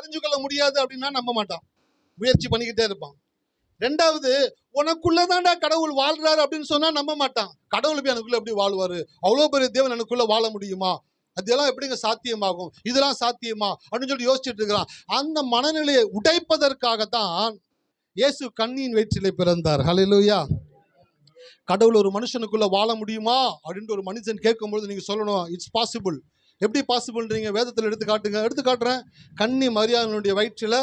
அறிஞ்சு கொள்ள முடியாது அப்படின்னா நம்ப மாட்டான், முயற்சி பண்ணிக்கிட்டே இருப்பான். ரெண்டாவது, உனக்குள்ளதான்டா கடவுள் வாழ்றாரு அப்படின்னு சொன்னா நம்ப மாட்டான். கடவுள் போய் எனக்குள்ள எப்படி வாழ்வாரு, அவ்வளோ பெரிய தேவன் எனக்குள்ள வாழ முடியுமா, அதெல்லாம் எப்படிங்க சாத்தியமாகும், இதெல்லாம் சாத்தியமா அப்படின்னு சொல்லி யோசிச்சுட்டு இருக்கிறான். அந்த மனநிலையை உடைப்பதற்காகத்தான் இயேசு கன்னியின் வயிற்றிலே பிறந்தார். ஹல்லேலூயா. கடவுள் ஒரு மனுஷனுக்குள்ள வாழ முடியுமா அப்படின்ட்டு ஒரு மனுஷன் கேட்கும்போது நீங்க சொல்லணும், இட்ஸ் பாசிபிள். எப்படி பாசிபிள்ன்றீங்க, வேதத்தில் எடுத்து காட்டுங்க. எடுத்து காட்டுறேன். கன்னி மரியாளுடைய வயிற்றில்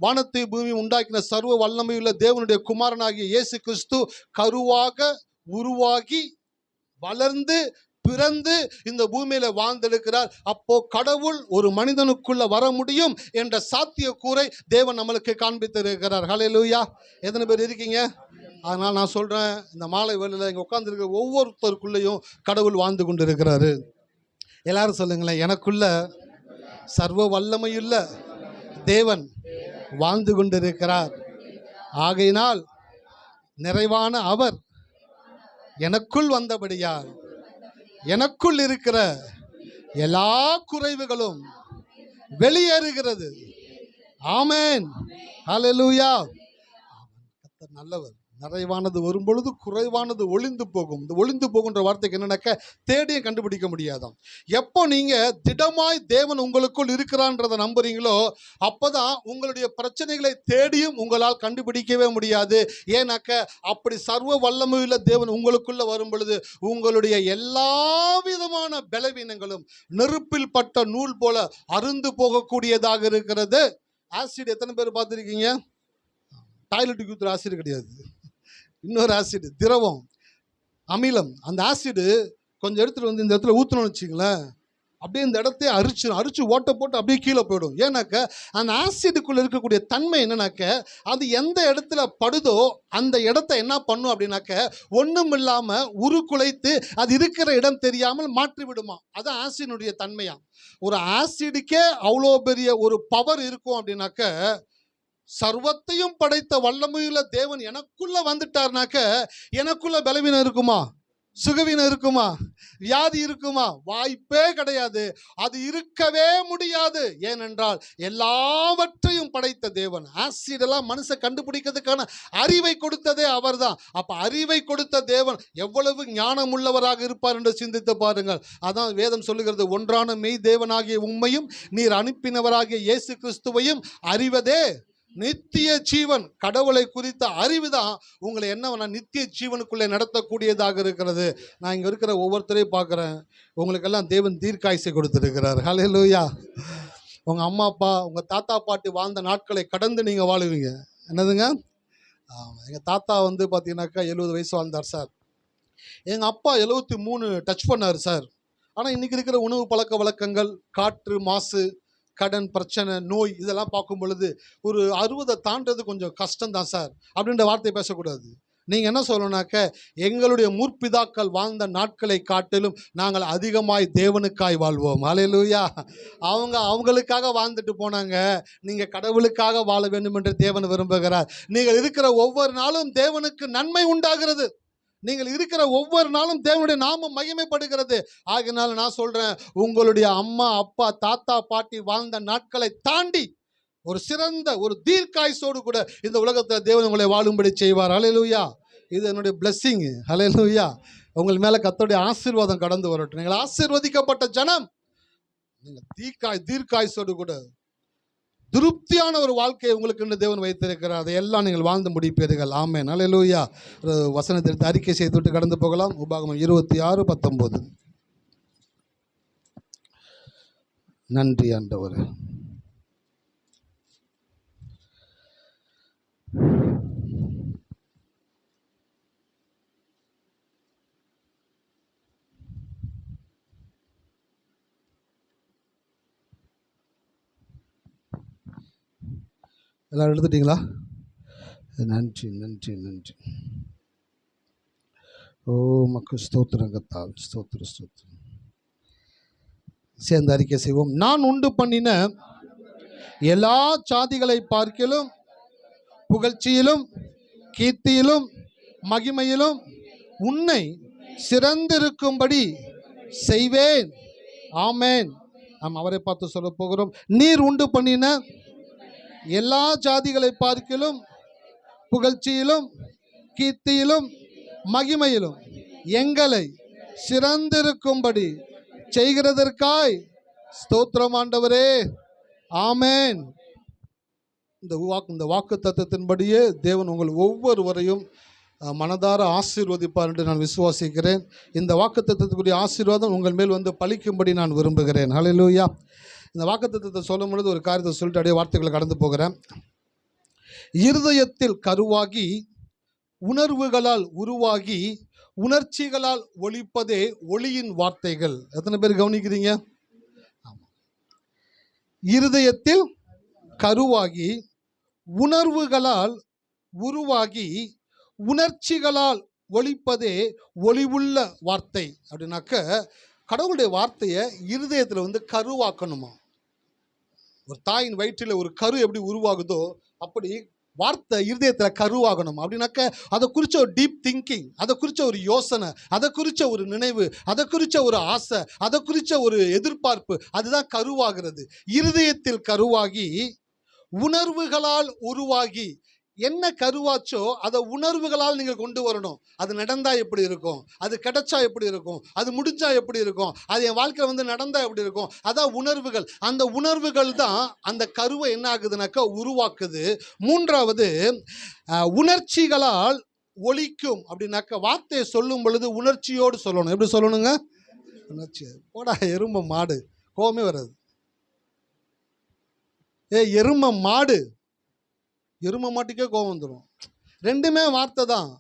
வானத்தை பூமி உண்டாக்கின சர்வ வல்லமையுள்ள தேவனுடைய குமாரனாகிய இயேசு கிறிஸ்து கருவாக உருவாகி வளர்ந்து பிறந்து இந்த பூமியில வாழ்ந்திருக்கிறார். அப்போ கடவுள் ஒரு மனிதனுக்குள்ள வர முடியும் என்ற சாத்திய கூரை தேவன் நம்மளுக்கு காண்பித்திருக்கிறார். ஹல்லேலூயா. எத்தனை பேர் இருக்கீங்க? அதனால் நான் சொல்றேன், இந்த மாலை வேளையில் இங்கே உட்கார்ந்துருக்கிற ஒவ்வொருத்தருக்குள்ளேயும் கடவுள் வாழ்ந்து கொண்டு இருக்கிறாரு. எல்லாரும் சொல்லுங்களேன், எனக்குள்ள சர்வ வல்லமையுள்ள தேவன் வாழ்ந்து கொண்டிருக்கிறார். ஆகையினால் நிறைவான அவர் எனக்குள் வந்தபடியால் எனக்குள் இருக்கிற எல்லா குறைவுகளும் வெளியேறுகிறது. ஆமென். ஹல்லேலூயா. கர்த்தர் நல்லவர். நிறைவானது வரும்பொழுது குறைவானது ஒளிந்து போகும். இந்த ஒளிந்து போகுன்ற வார்த்தைக்கு என்னன்னாக்க தேடியும் கண்டுபிடிக்க முடியாதாம். எப்போ நீங்க திடமாய் தேவன் உங்களுக்குள் இருக்கிறான்றதை நம்புறீங்களோ அப்போதான் உங்களுடைய பிரச்சனைகளை தேடியும் உங்களால் கண்டுபிடிக்கவே முடியாது. ஏன்னாக்க அப்படி சர்வ வல்லமையுள்ள தேவன் உங்களுக்குள்ள வரும் பொழுது உங்களுடைய எல்லா விதமான பலவீனங்களும் நெருப்பில் பட்ட நூல் போல அருந்து போகக்கூடியதாக இருக்கிறது. ஆசிட் எத்தனை பேர் பார்த்துருக்கீங்க? டாய்லெட்டுக்கு ஊற்றுற ஆசிட் கிடையாது, இன்னொரு ஆசிட், திரவம், அமிலம். அந்த ஆசிடு கொஞ்சம் எடுத்துகிட்டு வந்து இந்த இடத்துல ஊற்றணும்னு வச்சிங்களேன், அப்படியே இந்த இடத்தையே அரிச்சு ஓட்ட போட்டு அப்படியே கீழே போயிடும். ஏன்னாக்க அந்த ஆசிடுக்குள்ளே இருக்கக்கூடிய தன்மை என்னன்னாக்க அது எந்த இடத்துல படுதோ அந்த இடத்த என்ன பண்ணும் அப்படின்னாக்க ஒன்றும் இல்லாமல் உருக்குலைத்து அது இருக்கிற இடம் தெரியாமல் மாற்றி விடுமா. அது ஆசிடுடைய தன்மையா. ஒரு ஆசிடுக்கே அவ்வளோ பெரிய ஒரு பவர் இருக்கும் அப்படின்னாக்க சர்வத்தையும் படைத்த வல்லமையுள்ள தேவன் எனக்குள்ள வந்துட்டார்னாக்க எனக்குள்ள பலவீனம் இருக்குமா, சுகவீனம் இருக்குமா, வியாதி இருக்குமா? வாய்ப்பே கிடையாது. அது இருக்கவே முடியாது. ஏனென்றால் எல்லாவற்றையும் படைத்த தேவன். ஆசிடெல்லாம் மனுஷன் கண்டுபிடிக்கிறதுக்கான அறிவை கொடுத்ததே அவர் தான். அப்போ அறிவை கொடுத்த தேவன் எவ்வளவு ஞானம் உள்ளவராக இருப்பார் என்று சிந்தித்து பாருங்கள். அதான் வேதம் சொல்லுகிறது, ஒன்றான மெய் தேவனாகிய உம்மையும் நீர் அனுப்பினவராகிய இயேசு கிறிஸ்துவையும் அறிவதே நித்திய ஜீவன். கடவுளை குறித்த அறிவு தான் உங்களை என்ன நித்திய ஜீவனுக்குள்ளே நடத்தக்கூடியதாக இருக்கிறது. நான் இங்கே இருக்கிற ஒவ்வொருத்தரையும் பார்க்குறேன், உங்களுக்கெல்லாம் தேவன் தீர்க்காயுசை கொடுத்துருக்கிறார். ஹல்லேலூயா. உங்கள் அம்மா அப்பா உங்கள் தாத்தா பாட்டி வாழ்ந்த நாட்களை கடந்து நீங்கள் வாழுவீங்க. என்னதுங்க? எங்கள் தாத்தா வந்து பார்த்தீங்கன்னாக்கா 70 வயசு வாழ்ந்தார் சார். எங்கள் அப்பா 73 டச் பண்ணார் சார். ஆனால் இன்றைக்கி இருக்கிற உணவு பழக்க வழக்கங்கள், காற்று மாசு, கடன் பிரச்சனை, நோய், இதெல்லாம் பார்க்கும் பொழுது ஒரு 60 தாண்டது கொஞ்சம் கஷ்டம்தான் சார் அப்படின்ற வார்த்தையை பேசக்கூடாது. நீங்கள் என்ன சொல்லணும்னாக்க எங்களுடைய முற்பிதாக்கள் வாழ்ந்த நாட்களை காட்டிலும் நாங்கள் அதிகமாய் தேவனுக்காய் வாழ்வோம். ஹல்லேலூயா. அவங்களுக்காக வாழ்ந்துட்டு போனாங்க. நீங்கள் கடவுளுக்காக வாழ வேண்டும் என்று தேவன் விரும்புகிறார். நீங்கள் இருக்கிற ஒவ்வொரு நாளும் தேவனுக்கு நன்மை உண்டாகிறது. நீங்கள் இருக்கிற ஒவ்வொரு நாளும் தேவனுடைய நாமம் மகிமைப்படுகிறது. ஆகையினால நான் சொல்கிறேன், உங்களுடைய அம்மா அப்பா தாத்தா பாட்டி வாழ்ந்த நாட்களை தாண்டி ஒரு சிறந்த ஒரு தீர்க்காயுசோடு கூட இந்த உலகத்தில் தேவன் உங்களை வாழும்படி செய்வார். ஹல்லேலூயா. இது என்னுடைய பிளெஸ்ஸிங். ஹல்லேலூயா. உங்கள் மேலே கர்த்தருடைய ஆசீர்வாதம் கடந்து வரட்டும். நீங்கள் ஆசீர்வதிக்கப்பட்ட ஜனம். நீங்கள் தீர்க்காயுசோடு கூட திருப்தியான ஒரு வாழ்க்கையை உங்களுக்கு தேவன் வைத்திருக்கிறார். அதையெல்லாம் நீங்கள் வாழ்ந்து முடிப்பீர்கள். ஆமென். ஹல்லேலூயா. ஒரு வசனத்தை அறிக்கை செய்துவிட்டு கடந்து போகலாம். உபாகமம் 26:19. நன்றி ஆண்டவரே. எல்லாரும் எடுத்துட்டீங்களா? நன்றி நன்றி நன்றி. ஓ மக்கு ஸ்தோத்திரங்கத்தால் ஸ்தோத்திரம். சேர்ந்து அறிக்கை செய்வோம். நான் உண்டு பண்ணின எல்லா சாதிகளை பார்க்கிலும் புகழ்ச்சியிலும் கீர்த்தியிலும் மகிமையிலும் உன்னை சிறந்திருக்கும்படி செய்வேன். ஆமென். நாம் அவரை பார்த்து சொல்ல போகிறோம். நீர் உண்டு பண்ணின எல்லா ஜாதிகளை பார்க்கிலும் புகழ்ச்சியிலும் கீர்த்தியிலும் மகிமையிலும் எங்களை சிறந்திருக்கும்படி செய்கிறதற்காய் ஸ்தோத்திரம் ஆண்டவரே. ஆமென். இந்த வாக்கு தத்தத்தின்படியே தேவன் உங்கள் ஒவ்வொருவரையும் மனதார ஆசீர்வதிப்பார் என்று நான் விசுவாசிக்கிறேன். இந்த வாக்கு தத்தத்துக்குரிய ஆசீர்வாதம் உங்கள் மேல் வந்து பலிக்கும்படி நான் விரும்புகிறேன். ஹல்லேலூயா. இந்த வாக்கு தத்தத்தை சொல்லும் பொழுது ஒரு காரியத்தை சொல்லிட்டு அப்படியே வார்த்தைகளை கடந்து போகிறேன். இருதயத்தில் கருவாகி உணர்வுகளால் உருவாகி உணர்ச்சிகளால் ஒலிப்பதே ஒளியின் வார்த்தைகள். எத்தனை பேர் கவனிக்கிறீங்க? இருதயத்தில் கருவாகி உணர்வுகளால் உருவாகி உணர்ச்சிகளால் ஒலிப்பதே ஒளிவுள்ள வார்த்தை. அப்படின்னாக்க கடவுளுடைய வார்த்தையை இருதயத்தில் வந்து கருவாக்கணுமா. ஒரு தாயின் வயிற்றில் ஒரு கரு எப்படி உருவாகுதோ அப்படி வார்த்தை இருதயத்தில் கருவாகணும். அப்படின்னாக்க அதை குறித்த ஒரு டீப் திங்கிங், அதை குறித்த ஒரு யோசனை, அதை குறித்த ஒரு நினைவு, அதை குறித்த ஒரு ஆசை, அதை குறித்த ஒரு எதிர்பார்ப்பு, அதுதான் கருவாகிறது. இருதயத்தில் கருவாகி உணர்வுகளால் உருவாகி, என்ன கருவாச்சோ அதை உணர்வுகளால் நீங்கள் கொண்டு வரணும். அது நடந்தா எப்படி இருக்கும், அது கிடைச்சா எப்படி இருக்கும், அது முடிஞ்சா எப்படி இருக்கும், அது என் வாழ்க்கையில் வந்து நடந்தா எப்படி இருக்கும், அதான் உணர்வுகள். அந்த உணர்வுகள் தான் அந்த கருவை என்ன ஆகுதுனாக்கா உருவாக்குது. மூன்றாவது, உணர்ச்சிகளால் ஒலிக்கும். அப்படின்னாக்க வார்த்தையை சொல்லும் பொழுது உணர்ச்சியோடு சொல்லணும். எப்படி சொல்லணுங்க? உணர்ச்சி. போடா எருமை மாடு, கோவமே வராது. எருமை மாடு, எருமை மாட்டுக்கே கோபம் வந்துடும். ரெண்டுமே வார்த்தை தான்.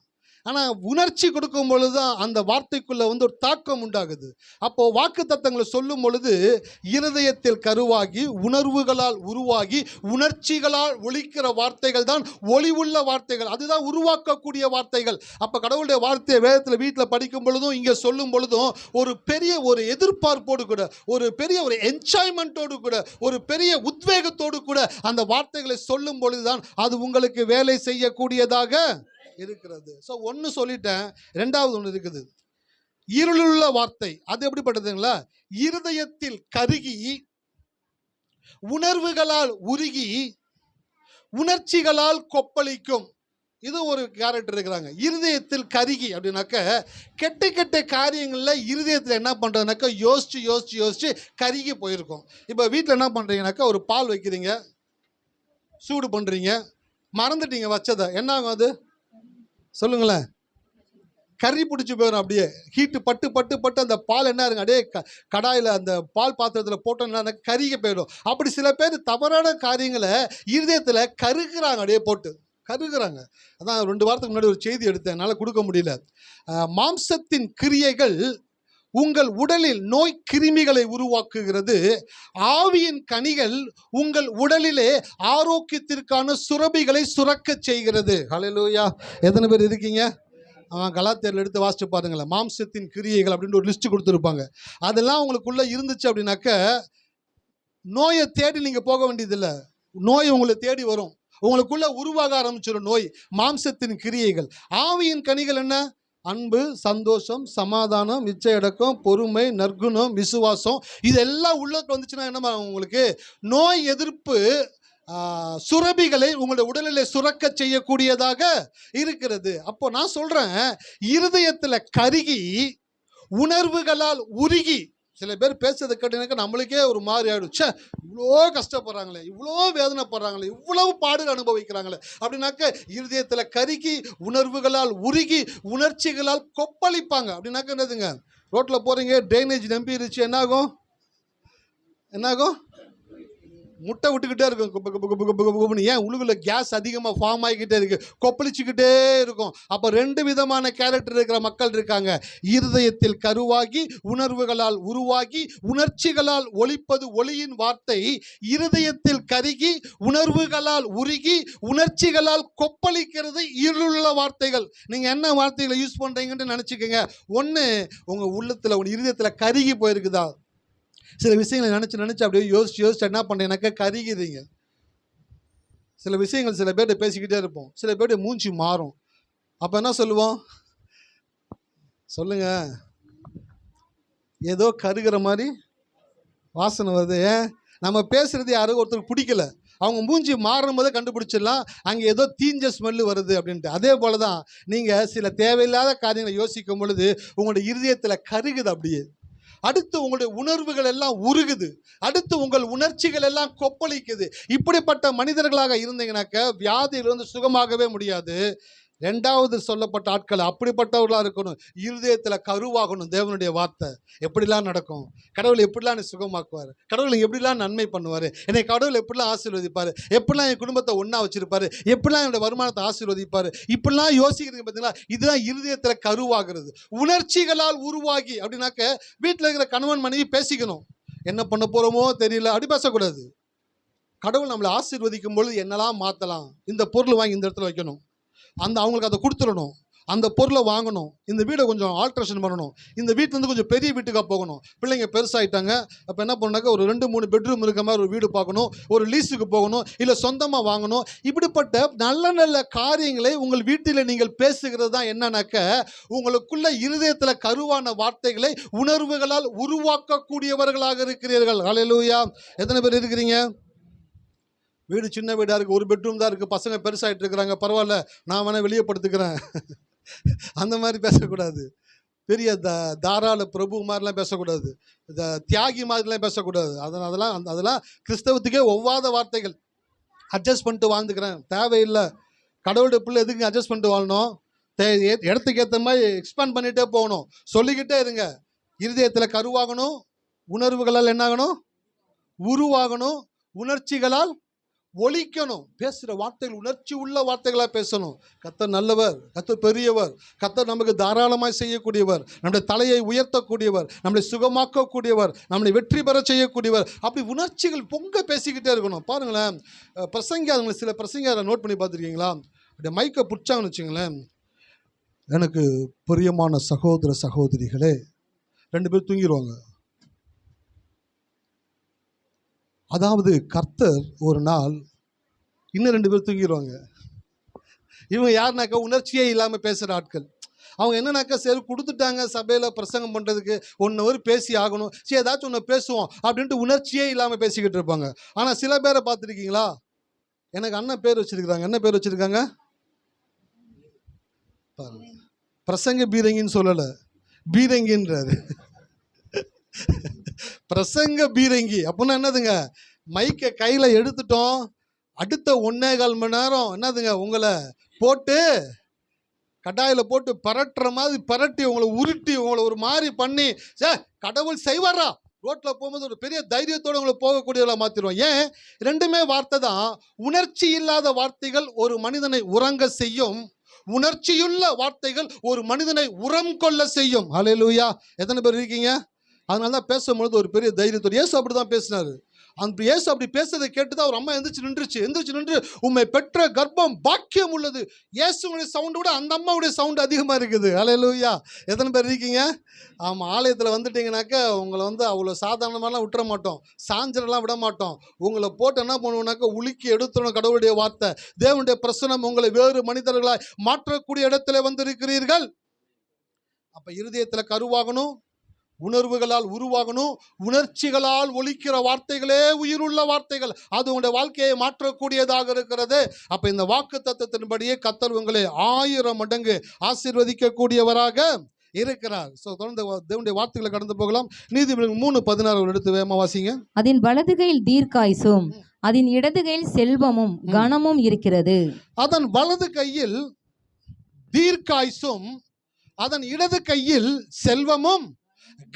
ஆனால் உணர்ச்சி கொடுக்கும் பொழுது தான் அந்த வார்த்தைக்குள்ளே வந்து ஒரு தாக்கம் உண்டாகுது. அப்போது வாக்கு தத்தங்களை சொல்லும் பொழுது இருதயத்தில் கருவாகி உணர்வுகளால் உருவாகி உணர்ச்சிகளால் ஒலிக்கிற வார்த்தைகள் தான் ஒளிவுள்ள வார்த்தைகள். அதுதான் உருவாக்கக்கூடிய வார்த்தைகள். அப்போ கடவுளுடைய வார்த்தையை வேதத்தில் வீட்டில் படிக்கும் பொழுதும் இங்கே சொல்லும் பொழுதும் ஒரு பெரிய ஒரு எதிர்பார்ப்போடு கூட, ஒரு பெரிய ஒரு என்ஜாய்மெண்ட்டோடு கூட, ஒரு பெரிய உத்வேகத்தோடு கூட அந்த வார்த்தைகளை சொல்லும் பொழுது தான் அது உங்களுக்கு வேலை செய்யக்கூடியதாக இருக்கிறது. ஸோ ஒன்று சொல்லிட்டேன். ரெண்டாவது ஒன்று இருக்குது, இருளுள்ள வார்த்தை. அது எப்படிப்பட்டதுங்களா? இருதயத்தில் கருகி உணர்வுகளால் உருகி உணர்ச்சிகளால் கொப்பளிக்கும். இது ஒரு கேரக்டர் இருக்கிறாங்க. இருதயத்தில் கருகி அப்படின்னாக்க கெட்ட கெட்ட காரியங்களில் இருதயத்தில் என்ன பண்ணுறதுனாக்கா யோசிச்சு யோசிச்சு யோசிச்சு கருகி போயிருக்கும். இப்போ வீட்டில் என்ன பண்ணுறீங்கனாக்கா ஒரு பால் வைக்கிறீங்க, சூடு பண்ணுறீங்க, மறந்துட்டீங்க வச்சதை, என்ன ஆகும்? அது சொல்லுங்களேன், கறி பிடிச்சி போயிடும். அப்படியே ஹீட்டு பட்டு பட்டு பட்டு அந்த பால் என்ன இருங்க அப்படியே கடாயில் அந்த பால் பாத்திரத்தில் போட்டோம்னா கருகி போயிடும். அப்படி சில பேர் தவறான காரியங்களை இருதயத்தில் கருகுறாங்க, அப்படியே போட்டு கருகுறாங்க. அதான் 2 வாரத்துக்கு முன்னாடி ஒரு செய்தி எடுத்தேன், என்னால் கொடுக்க முடியல. மாம்சத்தின் கிரியைகள் உங்கள் உடலில் நோய் கிருமிகளை உருவாக்குகிறது, ஆவியின் கனிகள் உங்கள் உடலிலே ஆரோக்கியத்திற்கான சுரபிகளை சுரக்க செய்கிறது. ஹல்லேலூயா. எத்தனை பேர் இருக்கீங்க? கலாத்தியரில் எடுத்து வாசிச்சு பாருங்களேன். மாம்சத்தின் கிரியைகள் அப்படின்ற ஒரு லிஸ்ட் கொடுத்துருப்பாங்க. அதெல்லாம் உங்களுக்குள்ள இருந்துச்சு அப்படின்னாக்க நோயை தேடி நீங்கள் போக வேண்டியதில்லை, நோய் உங்களை தேடி வரும். உங்களுக்குள்ள உருவாக ஆரம்பிச்சிடும் நோய். மாம்சத்தின் கிரியைகள். ஆவியின் கனிகள் என்ன? அன்பு, சந்தோஷம், சமாதானம், இச்சையடக்கம், பொறுமை, நற்குணம், விசுவாசம். இதெல்லாம் உள்ளுக்கு வந்துச்சுன்னா என்ன உங்களுக்கு நோய் எதிர்ப்பு சுரபிகளை உங்களுடைய உடலில் சுரக்க செய்யக்கூடியதாக இருக்கிறது. அப்போ நான் சொல்றேன், இருதயத்தில் கருகி உணர்வுகளால் உருகி, சில பேர் பேசுறதை கேட்டீங்கன்னாக்கா நம்மளுக்கே ஒரு மாதிரி ஆயிடும். ச்சே, இவ்வளோ கஷ்டப்படுறாங்களே, இவ்வளோ வேதனைப்படுறாங்களே, இவ்வளவு பாடுகள் அனுபவிக்கிறாங்களே அப்படின்னாக்க இருதயத்தில் கருகி உணர்வுகளால் உருகி உணர்ச்சிகளால் கொப்பளிப்பாங்க. அப்படின்னாக்க என்னதுங்க? ரோட்டில் போகிறீங்க, ட்ரைனேஜ் நம்பிருச்சு, என்னாகும்? முட்டை விட்டுக்கிட்டே இருக்கும். ஏன்? உழுகுல கேஸ் அதிகமாக ஃபார்ம் ஆகிக்கிட்டே இருக்கு, கொப்பளிச்சுக்கிட்டே இருக்கும். அப்போ 2 விதமான கேரக்டர் இருக்கிற மக்கள் இருக்காங்க. இருதயத்தில் கருவாகி உணர்வுகளால் உருவாகி உணர்ச்சிகளால் ஒலிப்பது ஒளியின் வார்த்தை. இருதயத்தில் கருகி உணர்வுகளால் உருகி உணர்ச்சிகளால் கொப்பளிக்கிறது இருளுள்ள வார்த்தைகள். நீங்கள் என்ன வார்த்தைகளை யூஸ் பண்ணுறீங்கன்னு நினச்சிக்கோங்க. ஒன்று, உங்கள் உள்ளத்தில் உங்கள் இருதயத்தில் கருகி போயிருக்குதா? சில விஷயங்களை நினச்சி அப்படியே யோசிச்சு என்ன பண்ணுறீங்கன்னாக்கா கருகிறீங்க. சில விஷயங்கள் சில பேர்கிட்ட பேசிக்கிட்டே இருப்போம், சில பேர்கிட்ட மூஞ்சி மாறும். அப்போ என்ன சொல்லுவோம்? சொல்லுங்க, ஏதோ கருகிற மாதிரி வாசனை வருது. நம்ம பேசுறது யாரும் ஒருத்தருக்கு பிடிக்கல, அவங்க மூஞ்சி மாறும் போதே கண்டுபிடிச்சிடலாம் அங்கே ஏதோ தீஞ்ச ஸ்மெல்லு வருது அப்படின்ட்டு. அதே போல தான் நீங்கள் சில தேவையில்லாத காரியங்களை யோசிக்கும் பொழுது உங்களுடைய இருதயத்தில் கருகுது அப்படியே. அடுத்து உங்களுடைய உணர்வுகள் எல்லாம் உருகுது. அடுத்து உங்கள் உணர்ச்சிகள் எல்லாம் கொப்பளிக்குது. இப்படிப்பட்ட மனிதர்களாக இருந்தீங்கன்னாக்க வியாதியிலிருந்து சுகமாகவே முடியாது. ரெண்டாவது சொல்லப்பட்ட ஆட்கள் அப்படிப்பட்டவர்களாக இருக்கணும். இருதயத்தில் கருவாகணும். தேவனுடைய வார்த்தை எப்படிலாம் நடக்கும், கடவுள் எப்படிலாம் என்னை சுகமாக்குவார், கடவுள் எப்படிலாம் நன்மை பண்ணுவார், என்னை கடவுள் எப்படிலாம் ஆசீர்வதிப்பார், எப்படிலாம் என் குடும்பத்தை ஒன்றா வச்சிருப்பாரு, எப்படிலாம் என்னோட வருமானத்தை ஆசீர்வதிப்பார், இப்படிலாம் யோசிக்கிறீங்க பார்த்தீங்களா? இதுதான் இருதயத்தில் கருவாகிறது. உணர்ச்சிகளால் உருவாகி அப்படின்னாக்க வீட்டில் இருக்கிற கணவன் மனைவி பேசிக்கணும். என்ன பண்ண போகிறோமோ தெரியல அப்படி பேசக்கூடாது. கடவுள் நம்மளை ஆசீர்வதிக்கும் பொழுது என்னெல்லாம் மாற்றலாம், இந்த பொருள் வாங்கி இந்த இடத்துல வைக்கணும், அவங்களுக்கு அதை கொடுத்துடணும், அந்த பொருளை வாங்கணும், இந்த வீடை கொஞ்சம் ஆல்ட்ரேஷன் பண்ணணும், இந்த வீட்டிலேருந்து கொஞ்சம் பெரிய வீட்டுக்காக போகணும், பிள்ளைங்க பெருசாகிட்டாங்க, அப்போ என்ன பண்ணாக்க ஒரு 2-3 பெட்ரூம் இருக்க மாதிரி ஒரு வீடு பார்க்கணும், ஒரு லீஸுக்கு போகணும், இல்லை சொந்தமாக வாங்கணும். இப்படிப்பட்ட நல்ல நல்ல காரியங்களை உங்கள் வீட்டில் நீங்கள் பேசுகிறது தான் என்னன்னாக்க உங்களுக்குள்ள இருதயத்தில் கருவான வார்த்தைகளை உணர்வுகளால் உருவாக்கக்கூடியவர்களாக இருக்கிறீர்கள். ஹல்லேலூயா. எத்தனை பேர் இருக்கிறீங்க? வீடு சின்ன வீடாக இருக்குது, ஒரு பெட்ரூம் தான் இருக்குது, பசங்க பெருசாகிட்டு இருக்கிறாங்க, பரவாயில்ல நான் வேணால் வெளியே படுத்துக்கிறேன் அந்த மாதிரி பேசக்கூடாது. பெரிய தாராள பிரபு மாதிரிலாம் பேசக்கூடாது, தியாகி மாதிரிலாம் பேசக்கூடாது. அதெல்லாம் கிறிஸ்தவத்துக்கே ஒவ்வாத வார்த்தைகள். அட்ஜஸ்ட் பண்ணிட்டு வாழ்ந்துக்கிறேன், தேவையில்லை. கடவுளுடைய பிள்ளை எதுக்கு அட்ஜஸ்ட் பண்ணிட்டு வாழணும்? இடத்துக்கு ஏற்ற மாதிரி எக்ஸ்பேண்ட் பண்ணிகிட்டே போகணும், சொல்லிக்கிட்டே இருங்க. இருதயத்தில் கருவாகணும், உணர்வுகளால் என்னாகணும், உருவாகணும், உணர்ச்சிகளால் ஒலிக்கணும். பேசுகிற வார்த்தைகள் உணர்ச்சி உள்ள வார்த்தைகளாக பேசணும். கர்த்தர் நல்லவர், கர்த்தர் பெரியவர், கர்த்தர் நமக்கு தாராளமாக செய்யக்கூடியவர், நம்முடைய தலையை உயர்த்தக்கூடியவர், நம்மளை சுகமாக்கக்கூடியவர், நம்மளை வெற்றி பெற செய்யக்கூடியவர். அப்படி உணர்ச்சிகள் பொங்க பேசிக்கிட்டே இருக்கணும். பாருங்களேன், பிரசங்க சில பிரசங்க நோட் பண்ணி பார்த்துருக்கீங்களா? அப்படியே மைக்கை பிடிச்சாங்கன்னு வச்சுங்களேன், எனக்கு பிரியமான சகோதர சகோதரிகளே, 2 பேர் தூங்கிடுவாங்க. அதாவது கர்த்தர் ஒரு நாள் இன்னும் 2 பேர் தூங்கிடுவாங்க. இவங்க யாருனாக்கா உணர்ச்சியே இல்லாமல் பேசுகிற ஆட்கள். அவங்க என்னன்னாக்கா சரி கொடுத்துட்டாங்க சபையில் பிரசங்கம் பண்ணுறதுக்கு 1 hour பேசி ஆகணும், சரி ஏதாச்சும் ஒன்று பேசுவோம் அப்படின்ட்டு உணர்ச்சியே இல்லாமல் பேசிக்கிட்டு இருப்பாங்க. ஆனால் சில பேரை பார்த்துருக்கீங்களா? எனக்கு அண்ணன் பேர் வச்சுருக்கிறாங்க. என்ன பேர் வச்சுருக்காங்க? பிரசங்க பீரங்கின்னு சொல்லலை, பீரங்கின்றாரு. பிரசங்க பீரங்கி அப்படின்னா என்னதுங்க? மைக்கை கையில் எடுத்துட்டோம், அடுத்த 1.25 மணி நேரம் என்னதுங்க உங்களை போட்டு கடாயில் போட்டு பரட்டுற மாதிரி பரட்டி உங்களை உருட்டி உங்களை ஒரு மாதிரி பண்ணி கடவுள் செய்வாரா ரோட்டில் போகும்போது ஒரு பெரிய தைரியத்தோடு உங்களை போகக்கூடியவர்களாக மாற்றிடுவோம். ஏன்? 2மே வார்த்தை தான். உணர்ச்சி இல்லாத வார்த்தைகள் ஒரு மனிதனை உறங்க செய்யும், உணர்ச்சியுள்ள வார்த்தைகள் ஒரு மனிதனை உரம் கொள்ள செய்யும். ஹல்லேலூயா. எத்தனை பேர் இருக்கீங்க? அதனால தான் பேசும்பொழுது ஒரு பெரிய தைரியத்தோடு. இயேசு அப்படி தான் பேசினார். அந்த இயேசு அப்படி பேசுறதை கேட்டு தான் அவர் அம்மா எந்திரிச்சு நின்று உம்மை பெற்ற கர்ப்பம் பாக்கியம் உள்ளது. இயேசுடைய சவுண்டை விட அந்த அம்மாவுடைய சவுண்டு அதிகமாக இருக்குது. ஹல்லேலூயா. எத்தனை பேர் இருக்கீங்க? ஆமாம், ஆலயத்தில் வந்துட்டீங்கன்னாக்கா உங்களை அவ்வளோ சாதாரணமாலாம் விட்டுற மாட்டோம், சாஞ்சரெல்லாம் விட மாட்டோம். உங்களை போட்டு என்ன பண்ணுவோம்னாக்கா உலுக்கி எடுத்துடணும். கடவுளுடைய வார்த்தை, தேவனுடைய பிரசனம் உங்களை வேறு மனிதர்களாய் மாற்றக்கூடிய இடத்துல வந்திருக்கிறீர்கள். அப்போ இருதயத்தில் கருவாகணும், உணர்வுகளால் உருவாகணும், உணர்ச்சிகளால் ஒலிக்கிற வார்த்தைகளே உயிருள்ள வார்த்தைகள். அது உங்களுடைய வாழ்க்கையை மாற்றக்கூடியதாக இருக்கிறது. அப்போ இந்த வாக்கு தத்தத்தின்படியே கர்த்தர் உங்களை 1000 மடங்கு ஆசீர்வதிக்கக்கூடியவராக இருக்கிறார். தொடர்ந்து தேவனுடைய வார்த்தைகளை கடந்து போகலாம். நீதிமொழிகள் 3:16 எடுத்து வேகமா வாசிங்க. அதன் வலது கையில் தீர்க்காயுசும் அதன் இடது கையில் செல்வமும் கனமும் இருக்கிறது. அதன் வலது கையில் தீர்க்காயுசும் அதன் இடது கையில் செல்வமும்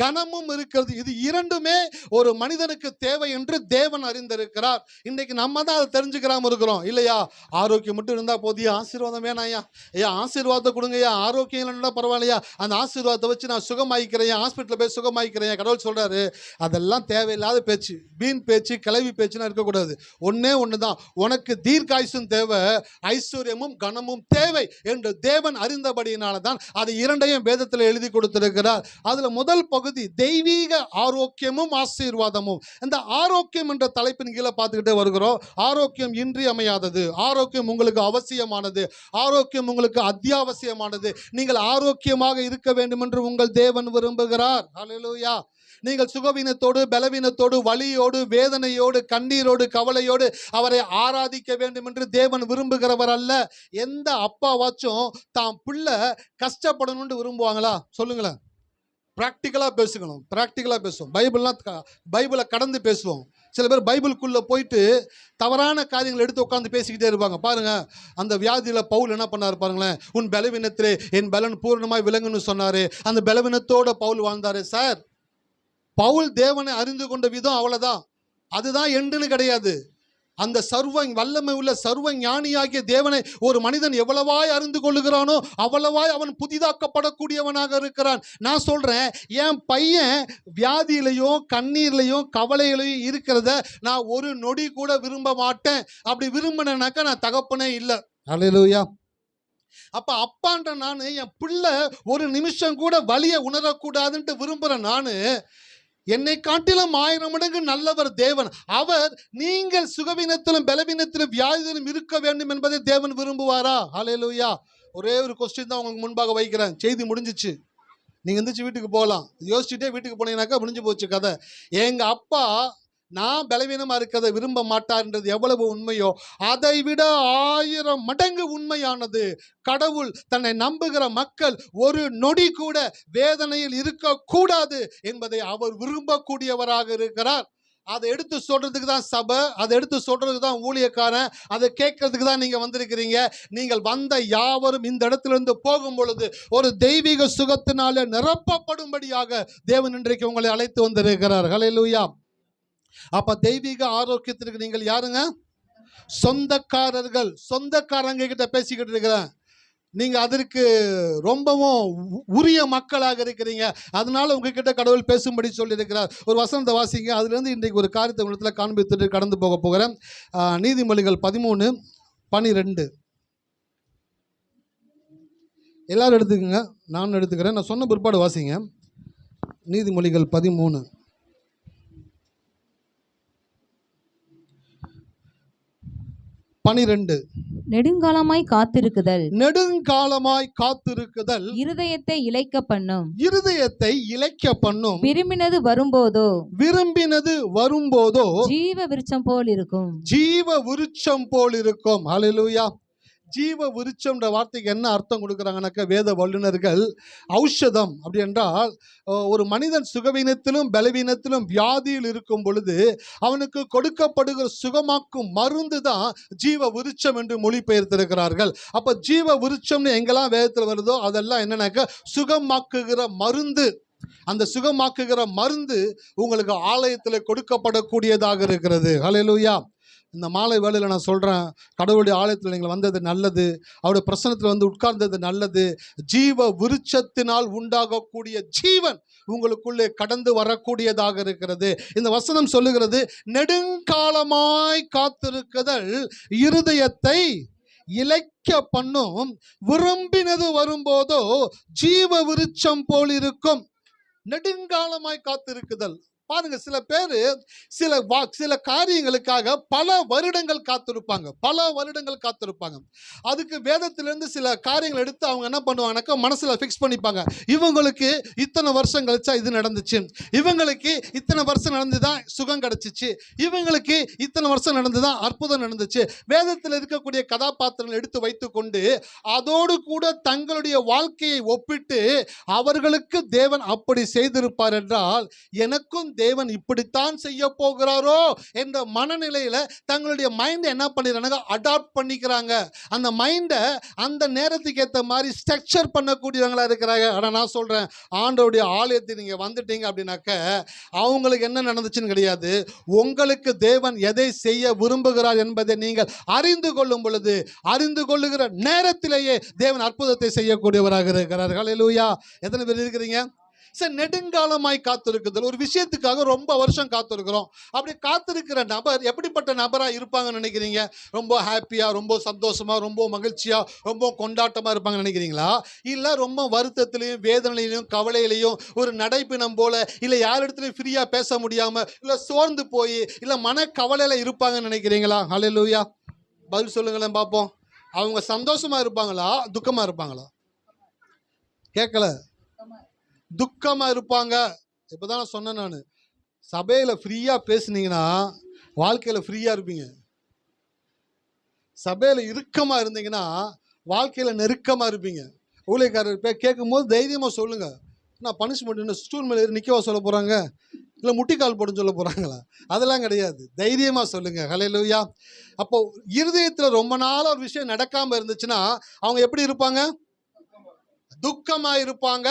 கனமும் இருக்கிறது. இது 2மே ஒரு மனிதனுக்கு தேவை என்று தேவன் அறிந்திருக்கிறார். இன்னைக்கு நம்ம தான் அதை தெரிஞ்சுக்கிறாம இருக்கிறோம் இல்லையா? ஆரோக்கியம் மட்டும் இருந்தால் போதியா, ஆசீர்வாதம் வேணாயா, ஐயா ஆசீர்வாதத்தை கொடுங்கய்யா, ஆரோக்கியம் இல்லைன்னா பரவாயில்லையா, அந்த ஆசீர்வாதத்தை வச்சு நான் சுகமாயிக்கிறேன், ஹாஸ்பிட்டலில் போய் சுகமாயிக்கிறேன். கடவுள் சொல்றாரு அதெல்லாம் தேவையில்லாத பேச்சு, வீண் பேச்சு, கிளவி பேச்சுன்னா இருக்கக்கூடாது. ஒன்று தான், உனக்கு தீர்க்காயுசும் தேவை, ஐஸ்வர்யமும் கனமும் தேவை என்று தேவன் அறிந்தபடியினால தான் அது 2ஐயும் வேதத்தில் எழுதி கொடுத்திருக்கிறார். அதுல முதல் பகுதி தெய்வீக ஆரோக்கியமும் ஆசீர்வாதமும். இந்த ஆரோக்கியம் என்ற தலைப்பின் கீழே பார்த்துக்கிட்டே வருகிறோம். ஆரோக்கியம் இன்றியமையாதது, ஆரோக்கியம் உங்களுக்கு அவசியமானது, ஆரோக்கியம் உங்களுக்கு அத்தியாவசியமானது. நீங்கள் ஆரோக்கியமாக இருக்க வேண்டும் என்று உங்கள் தேவன் விரும்புகிறார். ஹல்லேலூயா. நீங்கள் சுகவீனத்தோடு, பலவீனத்தோடு, வலியோடு, வேதனையோடு, கண்ணீரோடு, கவலையோடு அவரை ஆராதிக்க வேண்டும் என்று தேவன் விரும்புகிறவர் அல்ல. எந்த அப்பாவாச்சும் தான் பிள்ளை கஷ்டப்படணும்னு விரும்புவாங்களா? சொல்லுங்களேன். ப்ராக்டிக்கலாக பேசுகணும், ப்ராக்டிக்கலாக பேசுவோம். பைபிளை கடந்து பேசுவோம். சில பேர் பைபிளுக்குள்ளே போயிட்டு தவறான காரியங்களை எடுத்து உட்காந்து பேசிக்கிட்டே இருப்பாங்க. பாருங்க, அந்த வியாதியில் பவுல் என்ன பண்ணார் பாருங்களேன். உன் பலவீனத்திலே என் பலன் பூர்ணமாய் விளங்குன்னு சொன்னாரு. அந்த பலவீனத்தோட பவுல் வாழ்ந்தாரு. சார், பவுல் தேவனை அறிந்து கொண்ட விதம் அவ்வளோதான். அதுதான் எண்டுன்னு கிடையாது. அந்த வல்லமை உள்ள சர்வ ஞானியாகிய தேவனை ஒரு மனிதன் எவ்வளவாய் அறிந்து கொள்ளுகிறானோ அவ்வளவாய் அவன் புதிதாக்கப்படக்கூடியவனாக இருக்கிறான். நான் சொல்றேன், என் பையன் வியாதியிலையும் கண்ணீர்லையும் கவலையிலையும் இருக்கிறத நான் ஒரு நொடி கூட விரும்ப மாட்டேன். அப்படி விரும்பினேனாக்கா நான் தகப்பனே இல்லை. அல்லேலூயா. அப்ப அப்பான்ற நான் என் பிள்ளை ஒரு நிமிஷம் கூட வலியை உணரக்கூடாதுன்ட்டு விரும்புறேன். நான் என்னை காட்டிலும் 1000 மடங்கு நல்லவர் தேவன். அவர் நீங்கள் சுகவீனத்திலும் பலவீனத்திலும் வியாதியிலும் இருக்க வேண்டும் என்பதை தேவன் விரும்புவாரா? ஹல்லேலூயா. ஒரே ஒரு கொஸ்டின் தான் உங்களுக்கு முன்பாக வைக்கிறேன். செய்தி முடிஞ்சிச்சு, நீங்க எந்திரிச்சு வீட்டுக்கு போகலாம். யோசிச்சுட்டே வீட்டுக்கு போனீங்கன்னாக்கா முடிஞ்சு போச்சு கதை. எங்க அப்பா நான் பலவீனமா இருக்கிறத விரும்ப மாட்டார்ன்றது எவ்வளவு உண்மையோ அதை விட 1000 மடங்கு உண்மையானது. கடவுள் தன்னை நம்புகிற மக்கள் ஒரு நொடி கூட வேதனையில் இருக்கக்கூடாது என்பதை அவர் விரும்பக்கூடியவராக இருக்கிறார். அதை எடுத்து சொல்றதுக்கு தான் சபை, அதை எடுத்து சொல்றதுக்கு தான் ஊழியக்காரன், அதை கேட்கறதுக்கு தான் நீங்க வந்திருக்கிறீங்க. நீங்கள் வந்த யாவரும் இந்த இடத்திலிருந்து போகும் பொழுது ஒரு தெய்வீக சுகத்தினால நிரப்பப்படும்படியாக தேவன் இன்றைக்கு உங்களை அழைத்து வந்திருக்கிறார். ஹல்லேலூயா. அப்ப தெய்வீக ஆரோக்கியத்திற்கு நீங்கள் யாருங்க? சொந்தக்காரர்கள். சொந்தக்காரங்க கிட்ட பேசிக்கிட்டு இருக்கிறேன். நீங்க அதற்கு ரொம்பவும் உரிய மக்களாக இருக்கிறீங்க. அதனால உங்ககிட்ட கடவுள் பேசும்படி சொல்லி இருக்கிறார். ஒரு வசனத்தை வாசிங்க. அதுல இருந்து இன்றைக்கு ஒரு காரியத்தை உலகத்துல காண்பித்துட்டு கடந்து போக போகிறேன். நீதிமொழிகள் 13:12. எல்லாரும் எடுத்துக்கங்க, நான் எடுத்துக்கிறேன். நான் சொன்ன பிற்பாடு வாசிங்க. நீதிமொழிகள் 13:12. நெடுங்காலமாய் காத்திருக்குதல், நெடுங்காலமாய் காத்திருக்குதல் இருதயத்தை இளைக்க பண்ணும், இருதயத்தை இளைக்க பண்ணும். விரும்பினது வரும்போதோ, விரும்பினது வரும்போதோ ஜீவ விருட்சம் போல் இருக்கும், ஜீவ விருட்சம் போல் இருக்கும். ஹல்லேலூயா. ஜீவ விருட்சம்ன்ற வார்த்தைக்கு என்ன அர்த்தம் கொடுக்குறாங்கன்னாக்க வேத வல்லுநர்கள், ஔஷதம் அப்படி என்றால் ஒரு மனிதன் சுகவீனத்திலும் பலவீனத்திலும் வியாதியில் இருக்கும் பொழுது அவனுக்கு கொடுக்கப்படுகிற சுகமாக்கும் மருந்து தான் ஜீவ விருட்சம் என்று மொழிபெயர்த்திருக்கிறார்கள். அப்போ ஜீவ விருட்சம்னு எங்கெல்லாம் வேதத்தில் வருதோ அதெல்லாம் என்னன்னாக்க சுகமாக்குகிற மருந்து. அந்த சுகமாக்குகிற மருந்து உங்களுக்கு ஆலயத்தில் கொடுக்கப்படக்கூடியதாக இருக்கிறது. ஹல்லேலூயா. இந்த மாலை வேளையில் நான் சொல்கிறேன், கடவுளுடைய ஆலயத்தில் நீங்கள் வந்தது நல்லது, அவருடைய பிரசனத்தில் வந்து உட்கார்ந்தது நல்லது. ஜீவ விருட்சத்தினால் உண்டாகக்கூடிய ஜீவன் உங்களுக்குள்ளே கடந்து வரக்கூடியதாக இருக்கிறது. இந்த வசனம் சொல்லுகிறது, நெடுங்காலமாய் காத்திருக்குதல் இருதயத்தை இளைக்க பண்ணும், விரும்பினது வரும்போதோ ஜீவ விருட்சம் போல் இருக்கும். நெடுங்காலமாய் காத்திருக்குதல். பாருங்க, சில பேர் சில காரியங்களுக்காக பல வருடங்கள் காத்திருப்பாங்க, பல வருடங்கள் காத்திருப்பாங்க. அதுக்கு வேதத்திலிருந்து சில காரியங்கள் எடுத்து அவங்க என்ன பண்ணுவாங்கனாக்கா மனசுல ஃபிக்ஸ் பண்ணிப்பாங்க. இவங்களுக்கு இத்தனை வருஷம் கழிச்சா இது நடந்துச்சு, இவங்களுக்கு இத்தனை வருஷம் நடந்துதான் சுகம் கிடைச்சிச்சு, இவங்களுக்கு இத்தனை வருஷம் நடந்துதான் அற்புதம் நடந்துச்சு. வேதத்தில் இருக்கக்கூடிய கதாபாத்திரங்கள் எடுத்து வைத்து கொண்டு அதோடு கூட தங்களுடைய வாழ்க்கையை ஒப்பிட்டு அவர்களுக்கு தேவன் அப்படி செய்திருப்பார் என்றால் எனக்கும் தேவன் இப்படித்தான் செய்ய போகிறாரோ என்ற மனநிலையில தங்களுடைய மைண்டை என்ன பண்ணிடுறாங்க, அடாப்ட் பண்ணிக்கிறாங்க. அந்த மைண்டை அந்த நேரத்துக்கு ஏற்ற மாதிரி ஸ்ட்ரக்சர் பண்ணக்கூடியவங்களா இருக்கிறாங்க. ஆனால் நான் சொல்றேன், ஆண்டவருடைய ஆலயத்துக்கு நீங்க வந்துட்டீங்க அப்படின்னாக்க அவங்களுக்கு என்ன நடந்துச்சுன்னு கிடையாது, உங்களுக்கு தேவன் எதை செய்ய விரும்புகிறார் என்பதை நீங்கள் அறிந்து கொள்ளும் பொழுது, அறிந்து கொள்ளுகிற நேரத்திலேயே தேவன் அற்புதத்தை செய்யக்கூடியவராக இருக்கிறார். ஹல்லேலூயா. எத்தனை பேர் இருக்கிறீங்க? சரி, நெடுங்காலமாய் காத்திருக்குதல். ஒரு விஷயத்துக்காக ரொம்ப வருஷம் காத்திருக்கிறோம். அப்படி காத்திருக்கிற நபர் எப்படிப்பட்ட நபராக இருப்பாங்கன்னு நினைக்கிறீங்க? ரொம்ப ஹாப்பியா, ரொம்ப சந்தோஷமா, ரொம்ப மகிழ்ச்சியா, ரொம்ப கொண்டாட்டமா இருப்பாங்கன்னு நினைக்கிறீங்களா? இல்லை ரொம்ப வருத்தத்திலையும் வேதனையிலையும் கவலையிலையும் ஒரு நடைப்பினம் போல, இல்லை யார் இடத்துலையும் ஃப்ரீயா பேச முடியாம, இல்லை சோர்ந்து போய், இல்லை மன கவலையில இருப்பாங்கன்னு நினைக்கிறீங்களா? ஹல்லேலூயா. பதில் சொல்லுங்களேன் பார்ப்போம். அவங்க சந்தோஷமா இருப்பாங்களா, துக்கமா இருப்பாங்களா? கேட்கல. துக்கமா இருப்பாங்க. இப்போதான் நான் சொன்னேன், நான் சபையில் ஃப்ரீயாக பேசுனீங்கன்னா வாழ்க்கையில் ஃப்ரீயாக இருப்பீங்க. சபையில் இறுக்கமாக இருந்தீங்கன்னா வாழ்க்கையில் நெருக்கமாக இருப்பீங்க. ஊழியக்காரர் கேட்கும் போது தைரியமாக சொல்லுங்கள். நான் பனிஷ்மெண்ட் ஸ்டூல் மேலே நிற்கவா சொல்ல போகிறாங்க, இல்லை முட்டிக்கால் போடுன்னு சொல்ல போகிறாங்களா? அதெல்லாம் கிடையாது. தைரியமாக சொல்லுங்கள். ஹல்லேலூயா. அப்போ இருதயத்தில் ரொம்ப நாளாக ஒரு விஷயம் நடக்காமல் இருந்துச்சுன்னா அவங்க எப்படி இருப்பாங்க? துக்கமாக இருப்பாங்க.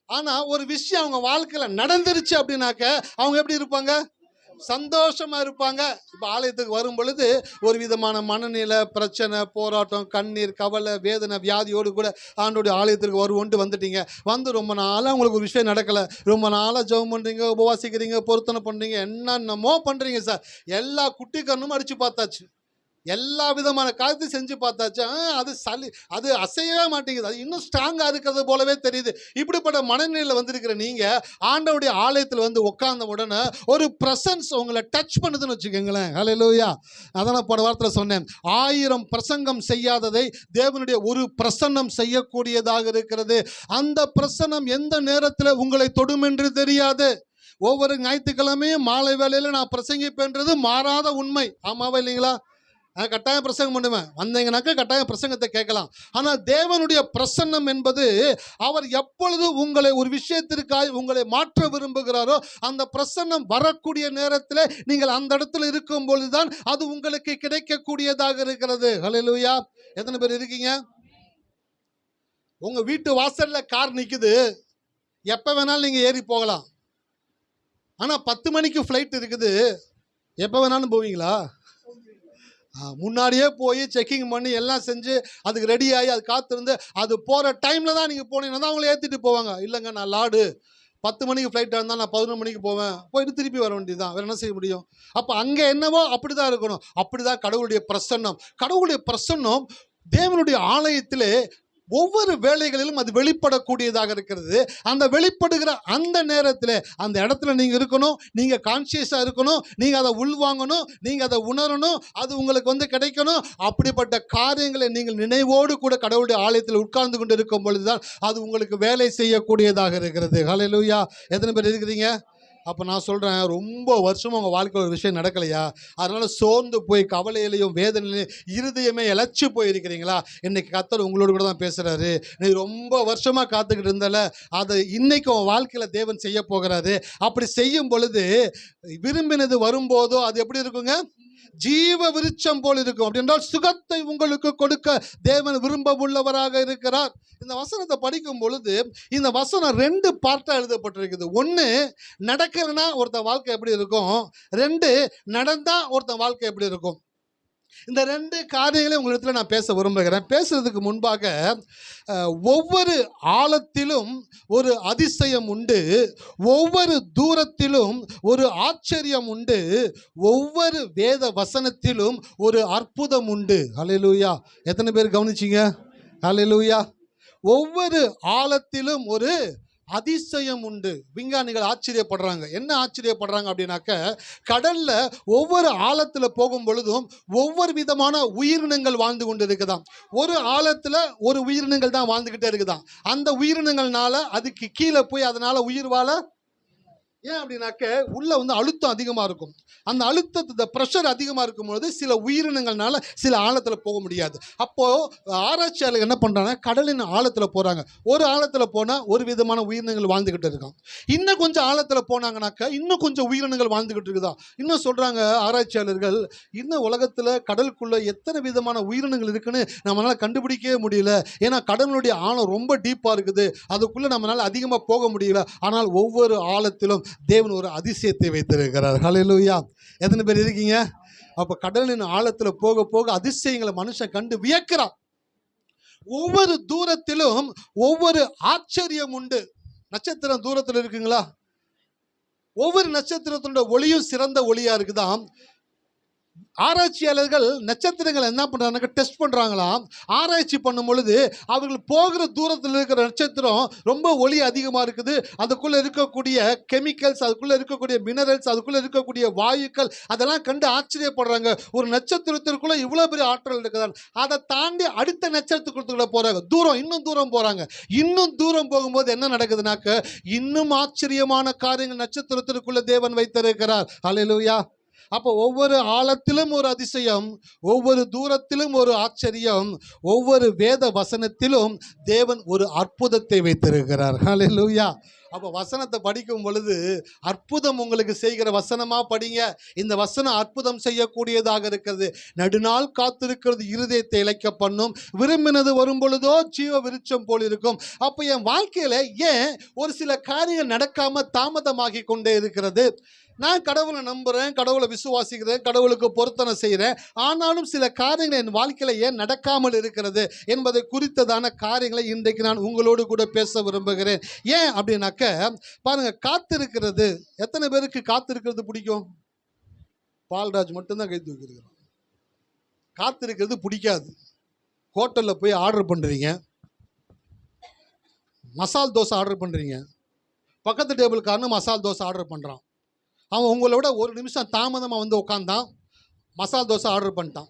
ஆனால் ஒரு விஷயம் அவங்க வாழ்க்கையில் நடந்துருச்சு அப்படின்னாக்க அவங்க எப்படி இருப்பாங்க? சந்தோஷமா இருப்பாங்க. இப்போ ஆலயத்துக்கு வரும் பொழுது ஒரு விதமான மனநிலை, பிரச்சனை, போராட்டம், கண்ணீர், கவலை, வேதனை, வியாதியோடு கூட ஆண்டோடைய ஆலயத்திற்கு வருவோன்ட்டு வந்துட்டீங்க. வந்து ரொம்ப நாளாக உங்களுக்கு ஒரு விஷயம் நடக்கலை, ரொம்ப நாளாக ஜெபம் பண்ணுறீங்க, உபவாசிக்கிறீங்க, பொருத்தனை பண்ணுறீங்க, என்னென்னமோ பண்ணுறீங்க சார். எல்லா குட்டி கண்ணும் அடித்து பார்த்தாச்சு, எல்லா விதமான காரியத்தையும் செஞ்சு பார்த்தாச்சு. அது அசையவே மாட்டேங்குது. அது இன்னும் ஸ்ட்ராங்காக இருக்கிறது போலவே தெரியுது. இப்படிப்பட்ட மனநிலையில் வந்திருக்கிற நீங்கள் ஆண்டவருடைய ஆலயத்தில் வந்து உட்கார்ந்த உடனே ஒரு பிரசன்ஸ் உங்களை டச் பண்ணுதுன்னு வச்சுக்கோங்களேன். ஹல்லேலூயா. அதான் நான் போன வாரத்தில் சொன்னேன், 1000 பிரசங்கம் செய்யாததை தேவனுடைய ஒரு பிரசன்னம் செய்யக்கூடியதாக இருக்கிறது. அந்த பிரசன்னம் எந்த நேரத்தில் உங்களை தொடும் என்று தெரியாது. ஒவ்வொரு ஞாயிற்றுக்கிழமையும் மாலை வேளையில் நான் பிரசங்கிப்பேன்றது மாறாத உண்மை. ஆமாவா இல்லைங்களா? கட்டாயம் பிரசங்கம் பண்ணுவேன். வந்தீங்கன்னாக்க கட்டாயம் பிரசங்கத்தை கேட்கலாம். ஆனால் தேவனுடைய பிரசன்னம் என்பது அவர் எப்பொழுது உங்களை ஒரு விஷயத்திற்காக உங்களை மாற்ற விரும்புகிறாரோ அந்த பிரசன்னம் வரக்கூடிய நேரத்தில் நீங்கள் அந்த இடத்துல இருக்கும் பொழுதுதான் அது உங்களுக்கு கிடைக்கக்கூடியதாக இருக்கிறது. ஹல்லேலூயா. எத்தனை பேர் இருக்கீங்க? உங்கள் வீட்டு வாசலில் கார் நிற்குது, எப்போ வேணாலும் நீங்கள் ஏறி போகலாம். ஆனால் 10 மணிக்கு ஃப்ளைட் இருக்குது, எப்போ வேணாலும் போவீங்களா? முன்னாடியே போய் செக்கிங் பண்ணி எல்லாம் செஞ்சு அதுக்கு ரெடி ஆகி அது காத்திருந்து அது போகிற டைமில் தான் நீங்கள் போனீங்கன்னா தான் அவங்கள ஏற்றிட்டு போவாங்க. இல்லைங்க, நான் லாடு 10 மணிக்கு ஃப்ளைட்டாக இருந்தால் நான் 11 மணிக்கு போவேன், போயிட்டு திருப்பி வர வேண்டியது தான், வேறு என்ன செய்ய முடியும்? அப்போ அங்கே என்னவோ அப்படி தான் இருக்கணும். அப்படி தான் கடவுளுடைய பிரசன்னம். கடவுளுடைய பிரசன்னம் தேவனுடைய ஆலயத்திலே ஒவ்வொரு வேளைகளிலும் அது வெளிப்படக்கூடியதாக இருக்கிறது. அந்த வெளிப்படுகிற அந்த நேரத்தில் அந்த இடத்துல நீங்கள் இருக்கணும், நீங்கள் கான்சியஸாக இருக்கணும், நீங்கள் அதை உள்வாங்கணும், நீங்கள் அதை உணரணும், அது உங்களுக்கு வந்து கிடைக்கணும். அப்படிப்பட்ட காரியங்களை நீங்கள் நினைவோடு கூட கடவுளுடைய ஆலயத்தில் உட்கார்ந்து கொண்டு இருக்கும் பொழுது தான் அது உங்களுக்கு வேலை செய்யக்கூடியதாக இருக்கிறது. ஹல்லேலூயா. எத்தனை பேர் இருக்கிறீங்க? அப்போ நான் சொல்கிறேன், ரொம்ப வருஷமாக உங்கள் வாழ்க்கையில் ஒரு விஷயம் நடக்கலையா, அதனால் சோர்ந்து போய் கவலையிலையும் வேதனையிலையும் இருதயமே இழைச்சி போயிருக்கிறீங்களா? இன்றைக்கி கர்த்தர் உங்களோடு கூட தான் பேசுகிறாரு. நீ ரொம்ப வருஷமாக காத்துக்கிட்டு இருந்தால அதை இன்றைக்கி உன் வாழ்க்கையில் தேவன் செய்ய போகிறாரு. அப்படி செய்யும் பொழுது விரும்பினது வரும்போதோ அது எப்படி இருக்குங்க? ஜீவ விருட்சம் போல் இருக்கும். அப்படி என்றால் சுகத்தை உங்களுக்கு கொடுக்க தேவன் விரும்ப உள்ளவராக இருக்கிறார். இந்த வசனத்தை படிக்கும் பொழுது இந்த வசனம் 2 பார்ட்டாக எழுதப்பட்டிருக்குது. 1 நடக்கலைன்னா ஒருத்தன் வாழ்க்கை எப்படி இருக்கும், 2 நடந்தா ஒருத்தன் வாழ்க்கை எப்படி இருக்கும். இந்த 2 காரியங்களையும் உங்களிடத்தில் நான் பேச விரும்புகிறேன். பேசுறதுக்கு முன்பாக ஒவ்வொரு ஆழத்திலும் ஒரு அதிசயம் உண்டு, ஒவ்வொரு தூரத்திலும் ஒரு ஆச்சரியம் உண்டு, ஒவ்வொரு வேத வசனத்திலும் ஒரு அற்புதம் உண்டு. ஹல்லேலூயா. எத்தனை பேர் கவனிச்சிங்க? ஹல்லேலூயா. ஒவ்வொரு ஆழத்திலும் ஒரு அதிசயம் உண்டு. விஞ்ஞானிகள் ஆச்சரியப்படுறாங்க. என்ன ஆச்சரியப்படுறாங்க அப்படின்னாக்க, கடல்ல ஒவ்வொரு ஆழத்துல போகும் பொழுதும் ஒவ்வொரு விதமான உயிரினங்கள் வாழ்ந்து கொண்டு இருக்குதாம். ஒரு ஆழத்துல ஒரு உயிரினங்கள் தான் வாழ்ந்துகிட்டே இருக்குதாம். அந்த உயிரினங்கள்னால அதுக்கு கீழே போய் அதனால உயிர் வாழ, ஏன் அப்படின்னாக்க உள்ள வந்து அழுத்தம் அதிகமாக இருக்கும். அந்த அழுத்தத்தை ப்ரெஷர் அதிகமாக இருக்கும்போது சில உயிரினங்கள்னால சில ஆழத்தில் போக முடியாது. அப்போது ஆராய்ச்சியாளர்கள் என்ன பண்ணுறாங்க, கடலின் ஆழத்தில் போகிறாங்க. ஒரு ஆழத்தில் போனால் ஒரு விதமான உயிரினங்கள் வாழ்ந்துக்கிட்டு இருக்கான். இன்னும் கொஞ்சம் ஆழத்தில் போனாங்கனாக்கா இன்னும் கொஞ்சம் உயிரினங்கள் வாழ்ந்துக்கிட்டு இருக்குதா. இன்னும் சொல்கிறாங்க ஆராய்ச்சியாளர்கள், இன்னும் உலகத்தில் கடலுக்குள்ளே எத்தனை விதமான உயிரினங்கள் இருக்குன்னு நம்மளால் கண்டுபிடிக்கவே முடியல. ஏன்னா கடலுடைய ஆழம் ரொம்ப டீப்பாக இருக்குது, அதுக்குள்ளே நம்மளால் அதிகமாக போக முடியல. ஆனால் ஒவ்வொரு ஆழத்திலும் தேவன் ஒரு அதிசயத்தை வைத்திருக்கிறார். ஹல்லேலூயா. எத்தனை பேர் இருக்கீங்க? அப்ப கடலின் ஆழத்துல போக போக அதிசயங்களை மனுஷன் கண்டு வியக்கிறான். ஒவ்வொரு தூரத்திலும் ஒவ்வொரு ஆச்சரியம் உண்டு. நட்சத்திரம் தூரத்தில் இருக்குங்களா? ஒவ்வொரு நட்சத்திரத்தோட ஒளியும் சிறந்த ஒளியா இருக்குதாம். ஆராய்ச்சியாளர்கள் நட்சத்திரங்களை என்ன பண்றாங்க, டெஸ்ட் பண்றாங்களாம். ஆராய்ச்சி பண்ணும் பொழுது அவர்கள் போகிற தூரத்தில் இருக்கிற நட்சத்திரம் ரொம்ப ஒளி அதிகமா இருக்குது, அதுக்குள்ள இருக்கக்கூடிய கெமிக்கல்ஸ், அதுக்குள்ள இருக்கக்கூடிய மினரல்ஸ், அதுக்குள்ள இருக்கக்கூடிய வாயுக்கள் அதெல்லாம் கண்டு ஆச்சரியப்படுறாங்க. ஒரு நட்சத்திரத்திற்குள்ள இவ்வளவு பெரிய ஆற்றல் இருக்குதான். அதை தாண்டி அடுத்த நட்சத்திரத்துக்குள்ள போறாங்க, தூரம் இன்னும் தூரம் போறாங்க. இன்னும் தூரம் போகும்போது என்ன நடக்குதுனாக்க, இன்னும் ஆச்சரியமான காரியங்கள் நட்சத்திரத்திற்குள்ள தேவன் வைத்திருக்கிறார். அல்லேலூயா. அப்போ ஒவ்வொரு ஆழத்திலும் ஒரு அதிசயம், ஒவ்வொரு தூரத்திலும் ஒரு ஆச்சரியம், ஒவ்வொரு வேத வசனத்திலும் தேவன் ஒரு அற்புதத்தை வைத்திருக்கிறார். ஹல்லேலூயா. அப்போ வசனத்தை படிக்கும் பொழுது அற்புதம் உங்களுக்கு செய்கிற வசனமா படிங்க. இந்த வசனம் அற்புதம் செய்யக்கூடியதாக இருக்கிறது. நடுநாள் காத்திருக்கிறது இருதயத்தை இளைக்க பண்ணும், விரும்பினது வரும் பொழுதோ ஜீவ விருட்சம் போல் இருக்கும். அப்போ என் வாழ்க்கையில ஏன் ஒரு சில காரியங்கள் நடக்காம தாமதமாகி கொண்டே இருக்கிறது? நான் கடவுளை நம்புகிறேன், கடவுளை விசுவாசிக்கிறேன், கடவுளுக்கு பொருத்தனை செய்கிறேன். ஆனாலும் சில காரியங்கள் என் வாழ்க்கையில் ஏன் நடக்காமல் இருக்கிறது என்பதை குறித்ததான காரியங்களை இன்றைக்கு நான் உங்களோடு கூட பேச விரும்புகிறேன். ஏன் அப்படின்னாக்க, பாருங்க, காத்திருக்கிறது, எத்தனை பேருக்கு காத்திருக்கிறது பிடிக்கும்? பால்ராஜ் மட்டும்தான் கை தூக்கிருக்கிறோம். காத்திருக்கிறது பிடிக்காது. ஹோட்டலில் போய் ஆர்டர் பண்ணுறீங்க, மசால் தோசை ஆர்டர் பண்ணுறீங்க, பக்கத்து டேபிள்காரனு மசால் தோசை ஆர்டர் பண்ணுறான். அவன் உங்களை விட ஒரு நிமிஷம் தாமதமாக வந்து உட்காந்தான், மசால் தோசை ஆர்டர் பண்ணிட்டான்.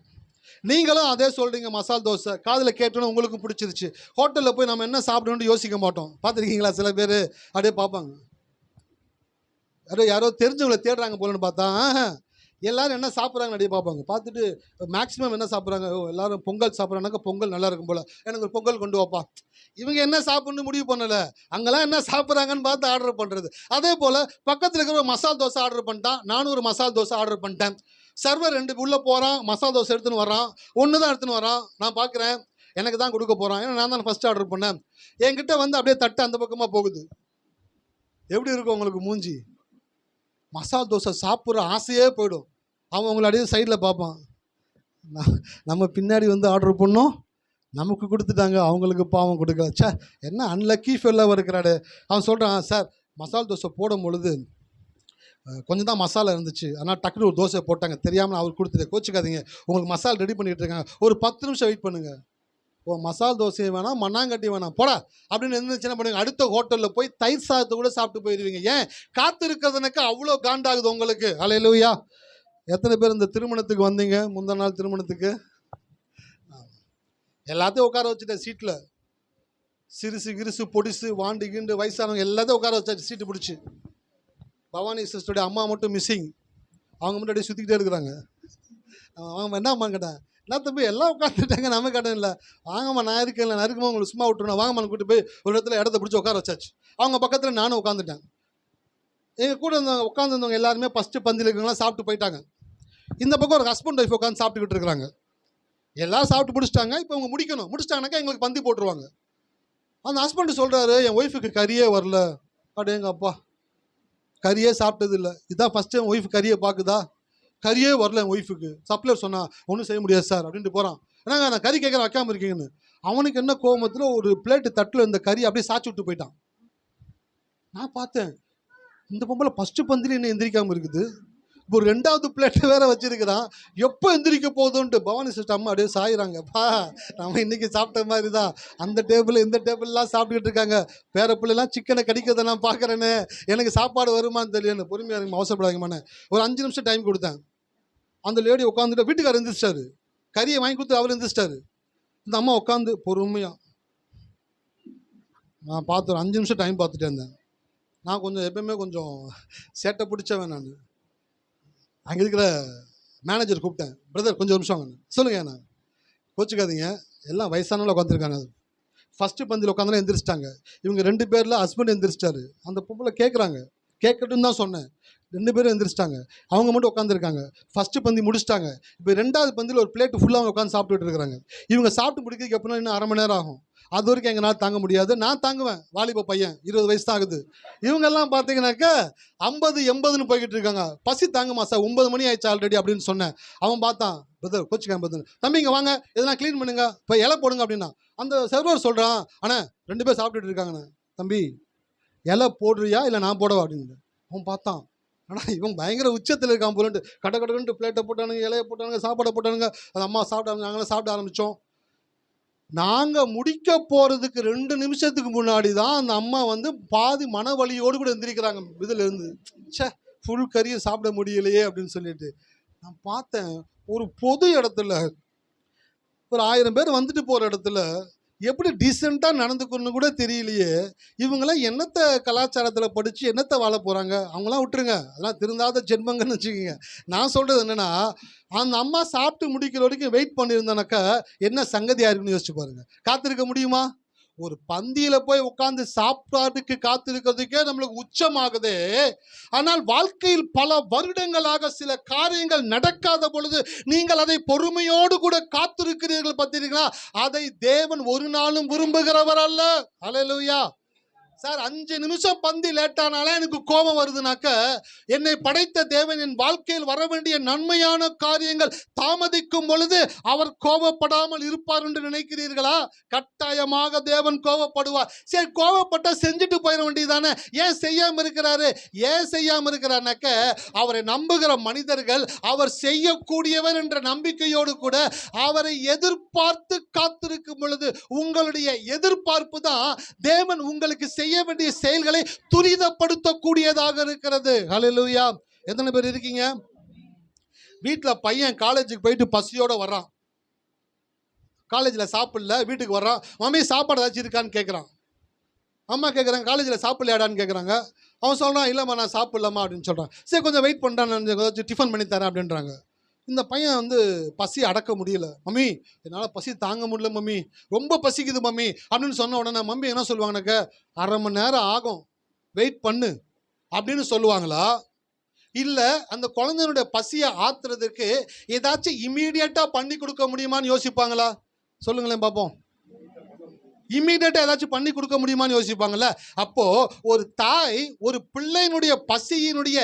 நீங்களும் அதே சொல்கிறீங்க, மசால் தோசை. காதில் கேட்டோன்னு உங்களுக்கு பிடிச்சிருச்சு. ஹோட்டலில் போய் நம்ம என்ன சாப்பிடணும்னு யோசிக்க மாட்டோம். பார்த்துருக்கீங்களா? சில பேர் அப்படியே பார்ப்பாங்க, யாரோ தெரிஞ்சவங்களை தேடுறாங்க போலன்னு பார்த்தா எல்லாரும் என்ன சாப்பிட்றாங்கன்னு அப்படியே பார்ப்பாங்க. பார்த்துட்டு மேக்ஸிமம் என்ன சாப்பிட்றாங்க, எல்லாரும் பொங்கல் சாப்பிட்றாங்க, பொங்கல் நல்லா இருக்கும் போல், எனக்கு ஒரு பொங்கல் கொண்டு வாப்பா. இவங்க என்ன சாப்பிட்ணுன்னு முடிவு பண்ணலை, அங்கெல்லாம் என்ன சாப்பிட்றாங்கன்னு பார்த்து ஆர்டர் பண்ணுறது. அதே போல் பக்கத்தில் இருக்கிற ஒரு மசால் தோசை ஆர்டர் பண்ணிட்டான், நானும் ஒரு மசால் தோசை ஆர்டர் பண்ணிட்டேன். சர்வர் 2 உள்ளே போகிறான், மசால் தோசை எடுத்துன்னு வரான், ஒன்று தான் எடுத்துன்னு வரான். நான் பார்க்குறேன், எனக்கு தான் கொடுக்க போகிறான், ஏன்னா நான் தான் ஃபஸ்ட்டு ஆர்டர் பண்ணேன். என்கிட்ட வந்து அப்படியே தட்டு அந்த பக்கமாக போகுது. எப்படி இருக்கும் உங்களுக்கு மூஞ்சி? மசால் தோசை சாப்பிட்ற ஆசையே போயிடும். அவன் உங்களை அப்படியே சைடில் பார்ப்பான், நம்ம பின்னாடி வந்து ஆர்டர் பண்ணோம், நமக்கு கொடுத்துட்டாங்க, அவங்களுக்கு பாவம் கொடுக்கல, சே என்ன அன்லக்கி ஃபெல்லவா இருக்கிறாரு. அவன் சொல்கிறான், சார் மசால் தோசை போடும் பொழுது கொஞ்சம் தான் மசாலா இருந்துச்சு, ஆனால் டக்குனு ஒரு தோசை போட்டாங்க, தெரியாமல் அவர் கொடுத்துட்டு கோச்சிக்காதீங்க, உங்களுக்கு மசால் ரெடி பண்ணிகிட்டு இருக்காங்க, ஒரு 10 நிமிஷம் வெயிட் பண்ணுங்கள். ஓ, மசால் தோசை வேணாம், மண்ணாங்கட்டி வேணாம், போடா அப்படின்னு இருந்துச்சுன்னா பண்ணுங்க. அடுத்த ஹோட்டலில் போய் தயிர் சாதத்தை கூட சாப்பிட்டு போயிடுவீங்க. ஏன்? காத்திருக்கிறதுனாக்க அவ்வளோ காண்டாகுது உங்களுக்கு. அல்லேலூயா. எத்தனை பேர் இந்த திருமணத்துக்கு வந்தீங்க? முந்தின நாள் திருமணத்துக்கு எல்லாத்தையும் உட்கார வச்சுட்டேன் சீட்டில். சிறுசு கிருசு பொடிசு வாண்டு கீண்டு வயசானவங்க எல்லாத்தையும் உட்கார வச்சாச்சு சீட்டு பிடிச்சி. பவானி சிஸ்டருடைய அம்மா மட்டும் மிஸ்ஸிங். அவங்க மட்டும் அப்படியே சுற்றிக்கிட்டே இருக்கிறாங்க. அவங்க என்னம்மா கேட்டேன், என்ன தம்பி எல்லாம் உட்காந்துட்டாங்க, நம்ம கேட்டேன் இல்லை, வாங்கம்மா நான் இருக்கேன், நான் இருக்குமா உங்களுக்கு சும்மா விட்டுருணும், வாங்கம்மா கூட்டு போய் ஒரு இடத்துல இடத்த பிடிச்சி உட்கார வச்சாச்சு. அவங்க பக்கத்தில் நானும் உட்காந்துட்டேன். எங்கள் கூட இருந்தவங்க உட்காந்துருந்தவங்க எல்லாருமே ஃபஸ்ட்டு பந்தியில் இருக்கிறவங்களாம் சாப்பிட்டு போயிட்டாங்க. இந்த பக்கம் ஒரு ஹஸ்பண்ட் ஒய்ஃப் உட்காந்து சாப்பிட்டுக்கிட்டு இருக்கிறாங்க. எல்லாம் சாப்பிட்டு முடிச்சிட்டாங்க. இப்போ அவங்க முடிச்சிட்டாங்கனாக்கா எங்களுக்கு பந்தி போட்டுருவாங்க. அந்த ஹஸ்பண்ட் சொல்கிறாரு, என் ஒய்ஃபுக்கு கறியே வரல. அப்படிங்க அப்பா, கறியே சாப்பிட்டது இல்லை, இதுதான் ஃபஸ்ட்டு என் ஒய்ஃபு கறியை பார்க்குதா, கறியே வரல என் ஒய்ஃபுக்கு. சப்ளையர் சொன்னா ஒன்றும் செய்ய முடியாது சார் அப்படின்ட்டு போகிறான். ஏன்னா நான் கறி கேட்குறேன், வைக்காமல் இருக்கீங்கன்னு. அவனுக்கு என்ன கோபத்தில் ஒரு பிளேட்டு தட்டில் இந்த கறி அப்படியே சாச்சி விட்டு போயிட்டான். நான் பார்த்தேன், இந்த பொம்பளை ஃபஸ்ட்டு பந்தியில் இன்னும் எந்திரிக்காமல் இருக்குது, இப்போ 2வது பிளேட்டு வேற வச்சிருக்கிறான், எப்போ எந்திரிக்க போதும்ன்ட்டு பவானி சிஸ்டர் அம்மா அப்படியே சாயிறாங்கப்பா. நம்ம இன்னைக்கு சாப்பிட்ட மாதிரி தான் அந்த டேபிள் இந்த டேபிள்லாம் சாப்பிட்டுக்கிட்டு இருக்காங்க. வேற பிள்ளைலாம் சிக்கனை கடிக்கிறத நான் பார்க்குறேன்னு, எனக்கு சாப்பாடு வருமானு தெரியல. பொறுமையாக இருக்குமா, அவசரப்படாதீங்கம்மாண்ணே. ஒரு 5 நிமிஷம் டைம் கொடுத்தேன். அந்த லேடி உட்காந்துட்டு வீட்டுக்காரர் எந்திரிச்சிட்டாரு, கறியை வாங்கி கொடுத்து அவர் எந்திரிச்சிட்டாரு. இந்த அம்மா உட்காந்து பொறுமையாக நான் பார்த்து 5 நிமிஷம் டைம் பார்த்துட்டே இருந்தேன். நான் கொஞ்சம் எப்பவுமே கொஞ்சம் சேட்டை பிடிச்சவன் நான். அங்கே இருக்கிற மேனேஜர் கூப்பிட்டேன், பிரதர் கொஞ்சம் நிமிஷம் வாங்க. சொல்லுங்கள், நான் கோச்சிக்காதீங்க, எல்லாம் வயசானவங்கள உட்காந்துருக்காங்க. ஃபஸ்ட்டு பந்தியில் உட்காந்துலாம் எந்திரிச்சிட்டாங்க. இவங்க 2 பேரில் ஹஸ்பண்ட் எந்திரிச்சிட்டாரு. அந்த பொம்பளை கேட்குறாங்க, கேட்கட்டுன்னு தான் சொன்னேன். 2 பேரும் எந்திரிச்சிட்டாங்க, அவங்க மட்டும் உட்காந்துருக்காங்க. ஃபஸ்ட்டு பந்தி முடிச்சிட்டாங்க. இப்போ 2வது பந்தியில் ஒரு பிளேட்டு ஃபுல்லாக அவங்க உட்காந்து சாப்பிட்டுட்டு இருக்கிறாங்க. இவங்க சாப்பிட்டு முடிக்கிறதுக்கு எப்படின்னா இன்னும் 1/2 மணி நேரம் ஆகும். அது வரைக்கும் எங்களால் தாங்க முடியாது. நான் தாங்குவேன், வாலிப பையன், 20 வயசு தான் ஆகுது. இவங்கெல்லாம் பார்த்தீங்கன்னாக்கா 50-80ன்னு போய்கிட்டு இருக்காங்க. பசி தாங்கம்மா சார், 9 மணி ஆயிடுச்சு ஆல்ரெடி அப்படின்னு சொன்னேன். அவன் பார்த்தான், பிரதர் கோச்சிக்காம பிரதர், தம்பிங்க வாங்க எதனா க்ளீன் பண்ணுங்க, இப்போ இலை போடுங்க அப்படின்னா. அந்த சர்வர் சொல்கிறான், அண்ணா 2 பேர் சாப்பிட்டுட்டு இருக்காங்கண்ணே, தம்பி இலை போடுறியா இல்லை நான் போடவா அப்படின்னு. அவன் பார்த்தான், ஆனால் இவன் பயங்கர உச்சத்தில் இருக்கான் போலன்ட்டு கடகடன்ட்டு பிளேட்டை போட்டானுங்க, இலையை போட்டானுங்க, சாப்பாடை போட்டானுங்க. அது அம்மா சாப்பிட, நாங்களும் சாப்பிட ஆரம்பித்தோம். நாங்கள் முடிக்க போகிறதுக்கு 2 நிமிஷத்துக்கு முன்னாடி தான் அந்த அம்மா வந்து பாதி மன வலியோடு கூட எந்திரிக்கிறாங்க இதில் இருந்து. சே, ஃபுல் கறியை சாப்பிட முடியலையே அப்படின்னு சொல்லிட்டு நான் பார்த்தேன். ஒரு பொது இடத்துல ஒரு 1000 பேர் வந்துட்டு போகிற இடத்துல எப்படி டீசெண்டாக நடந்துக்கணும்னு கூட தெரியலையே. இவங்களாம் என்னத்தை கலாச்சாரத்தில் படித்து என்னத்தை வாழ போகிறாங்க? அவங்களாம் விட்டுருங்க, அதெல்லாம் திருந்தாத ஜென்மங்கன்னு வச்சுக்கோங்க. நான் சொல்கிறது என்னென்னா, அந்த அம்மா சாப்பிட்டு முடிக்கிற வரைக்கும் வெயிட் பண்ணியிருந்தானாக்கா என்ன சங்கதியாக இருக்குன்னு யோசிச்சு பாருங்கள். காத்திருக்க முடியுமா? ஒரு பந்தியில் போய் உட்காந்து சாப்பாட்டுக்கு காத்திருக்கிறதுக்கே நம்மளுக்கு உச்சமாகுதே. ஆனால் வாழ்க்கையில் பல வருடங்களாக சில காரியங்கள் நடக்காத பொழுது நீங்கள் அதை பொறுமையோடு கூட காத்திருக்கிறீர்கள் பார்த்தீர்களா? அதை தேவன் ஒரு நாளும் விரும்புகிறவர் அல்ல. ஹல்லேலூயா. சார், 5 நிமிஷம் பந்தி லேட்டானாலே எனக்கு கோபம் வருதுனாக்க, என்னை படைத்த தேவன் என் வாழ்க்கையில் வர வேண்டிய நன்மையான காரியங்கள் தாமதிக்கும் பொழுது அவர் கோபப்படாமல் இருப்பார் என்று நினைக்கிறீர்களா? கட்டாயமாக தேவன் கோபப்படுவார். சரி, கோபப்பட்டா செஞ்சுட்டு போயிட வேண்டியதானே. ஏன் செய்யாமல் இருக்கிறாரு? ஏன் செய்யாமல் இருக்கிறார்னாக்க, அவரை நம்புகிற மனிதர்கள் அவர் செய்யக்கூடியவர் என்ற நம்பிக்கையோடு கூட அவரை எதிர்பார்த்து காத்திருக்கும் பொழுது உங்களுடைய எதிர்பார்ப்பு தான் தேவன் உங்களுக்கு செய்ய வேண்டிய செயல்களை துரிதப்படுத்தக்கூடியதாக இருக்கிறது. ஹல்லேலூயா. எத்தனை பேர் இருக்கீங்க? வீட்டில் பையன் காலேஜுக்கு போயிட்டு பசியோட வர்றான், காலேஜில் சாப்பிடல, வீட்டுக்கு வர்றான். மம்மி சாப்பாடு ஏதாச்சும் இருக்கான்னு கேட்குறான். அம்மா கேட்குறாங்க, காலேஜில் சாப்பிடலையாடான்னு கேட்குறாங்க. அவன் சொல்கிறான், இல்லைம்மா நான் சாப்பிடலாமா அப்படின்னு சொல்கிறான். சரி, கொஞ்சம் வெயிட் பண்ணுறான், நான் ஏதாச்சும் டிஃபன் பண்ணி தரேன் அப்படின்றாங்க. இந்த பையன் வந்து பசி அடக்க முடியல. மம்மி என்னால் பசி தாங்க முடியல மம்மி, ரொம்ப பசிக்குது மம்மி அப்படின்னு சொன்ன உடனே மம்மி என்ன சொல்லுவாங்கனாக்க, 1/2 மணி நேரம் ஆகும், வெயிட் பண்ணு அப்படின்னு சொல்லுவாங்களா? இல்லை அந்த குழந்தைனுடைய பசியை ஆத்துறதுக்கு ஏதாச்சும் இம்மீடியட்டாக பண்ணி கொடுக்க முடியுமான்னு யோசிப்பாங்களா? சொல்லுங்களேன் பார்ப்போம். இம்மீடியட்டாக ஏதாச்சும் பண்ணி கொடுக்க முடியுமான்னு யோசிப்பாங்கள்ல. அப்போது ஒரு தாய் ஒரு பிள்ளையினுடைய பசியினுடைய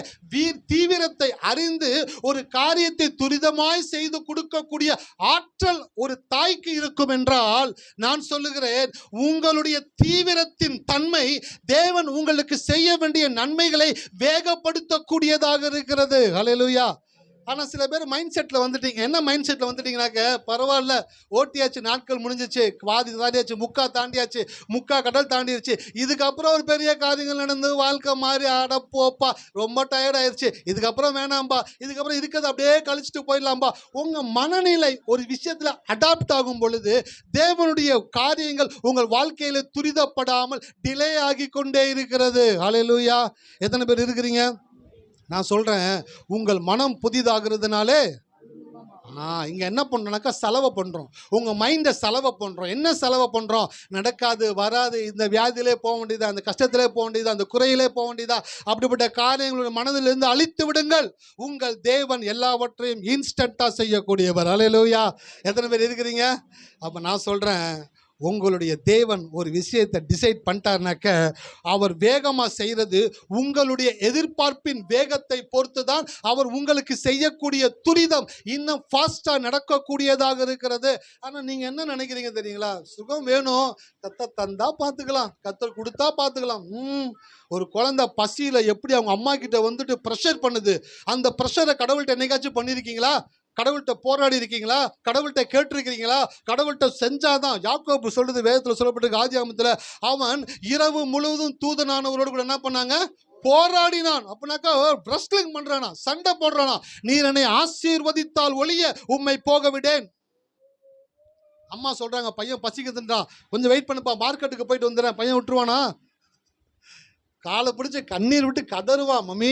தீவிரத்தை அறிந்து ஒரு காரியத்தை துரிதமாய் செய்து கொடுக்கக்கூடிய ஆற்றல் ஒரு தாய்க்கு இருக்கும் என்றால், நான் சொல்லுகிறேன், உங்களுடைய தீவிரத்தின் தன்மை தேவன் உங்களுக்கு செய்ய வேண்டிய நன்மைகளை வேகப்படுத்தக்கூடியதாக இருக்கிறது. ஹல்லேலூயா. ஆனால் சில பேர் மைண்ட் செட்டில் வந்துட்டீங்க. என்ன மைண்ட் செட்டில் வந்துட்டீங்கன்னாக்க, பரவாயில்ல ஓட்டியாச்சு, நாட்கள் முடிஞ்சிச்சு, பாதி தாண்டியாச்சு, தாண்டியாச்சு, கடல் தாண்டிடுச்சு, இதுக்கப்புறம் ஒரு பெரிய காரியங்கள் நடந்து வாழ்க்கை மாதிரி அடப்போப்பா, ரொம்ப டயர்ட் ஆயிடுச்சு, இதுக்கப்புறம் வேணாம்பா, இதுக்கப்புறம் இருக்கிறத அப்படியே கழிச்சிட்டு போயிடலாம்பா. உங்கள் மனநிலை ஒரு விஷயத்தில் அடாப்ட் ஆகும் பொழுது தேவனுடைய காரியங்கள் உங்கள் வாழ்க்கையில் துரிதப்படாமல் டிலே ஆகி கொண்டே இருக்கிறது. ஹல்லேலூயா. எத்தனை பேர் இருக்கிறீங்க? நான் சொல்கிறேன், உங்கள் மனம் புதிதாகிறதுனாலே இங்கே என்ன பண்ணுறோம்னாக்கா செலவை பண்ணுறோம். உங்கள் மைண்டை செலவை பண்ணுறோம். என்ன செலவை பண்ணுறோம்? நடக்காது, வராது, இந்த வியாதியிலே போக வேண்டியதா, அந்த கஷ்டத்திலே போக வேண்டியதா, அந்த குறையிலே போக வேண்டியதா, அப்படிப்பட்ட காரியங்களுடைய மனதிலிருந்து அழித்து விடுங்கள். உங்கள் தேவன் எல்லாவற்றையும் இன்ஸ்டண்ட்டாக செய்யக்கூடியவர். ஹல்லேலூயா. எத்தனை பேர் இருக்கிறீங்க? அப்போ நான் சொல்கிறேன், உங்களுடைய தேவன் ஒரு விஷயத்தை டிசைட் பண்ணிட்டார்னாக்க அவர் வேகமாக செய்கிறது உங்களுடைய எதிர்பார்ப்பின் வேகத்தை பொறுத்து தான் அவர் உங்களுக்கு செய்யக்கூடிய துரிதம் இன்னும் ஃபாஸ்ட்டாக நடக்கக்கூடியதாக இருக்கிறது. ஆனால் நீங்கள் என்ன நினைக்கிறீங்க தெரியுங்களா? சுகம் வேணும், கத்தர் தந்தா பார்த்துக்கலாம், கத்தர் கொடுத்தா பார்த்துக்கலாம். ஒரு குழந்தை பசியில் எப்படி அவங்க அம்மா கிட்ட வந்துட்டு ப்ரெஷர் பண்ணுது, அந்த ப்ரெஷரை கடவுள்கிட்ட என்னைக்காச்சும் பண்ணியிருக்கீங்களா? கடவுள்கிட்ட போராடி இருக்கீங்களா? கடவுள்கிட்ட கேட்டிருக்கிறீங்களா? கடவுள்கிட்ட செஞ்சாதான். யாக்கோபு சொல்றது வேதத்தில் சொல்லப்பட்டிருக்கு, ஆதியாகமத்தில், அவன் இரவு முழுவதும் தூதனானவரோடு கூட என்ன பண்ணாங்க? போராடினான். அப்படின்னாக்கா ரெஸ்லிங் பண்றானா, சண்டை போடுறானா. நீர் என்னை ஆசீர்வதித்தால் ஒழிய உம்மை போக விடேன். அம்மா சொல்றாங்க, பையன் பசிக்குதுன்றான், கொஞ்சம் வெயிட் பண்ணுப்பா, மார்க்கெட்டுக்கு போயிட்டு வந்துடுறேன். பையன் விட்டுருவானா? காலை பிடிச்சி கண்ணீர் விட்டு கதறுவான், மம்மி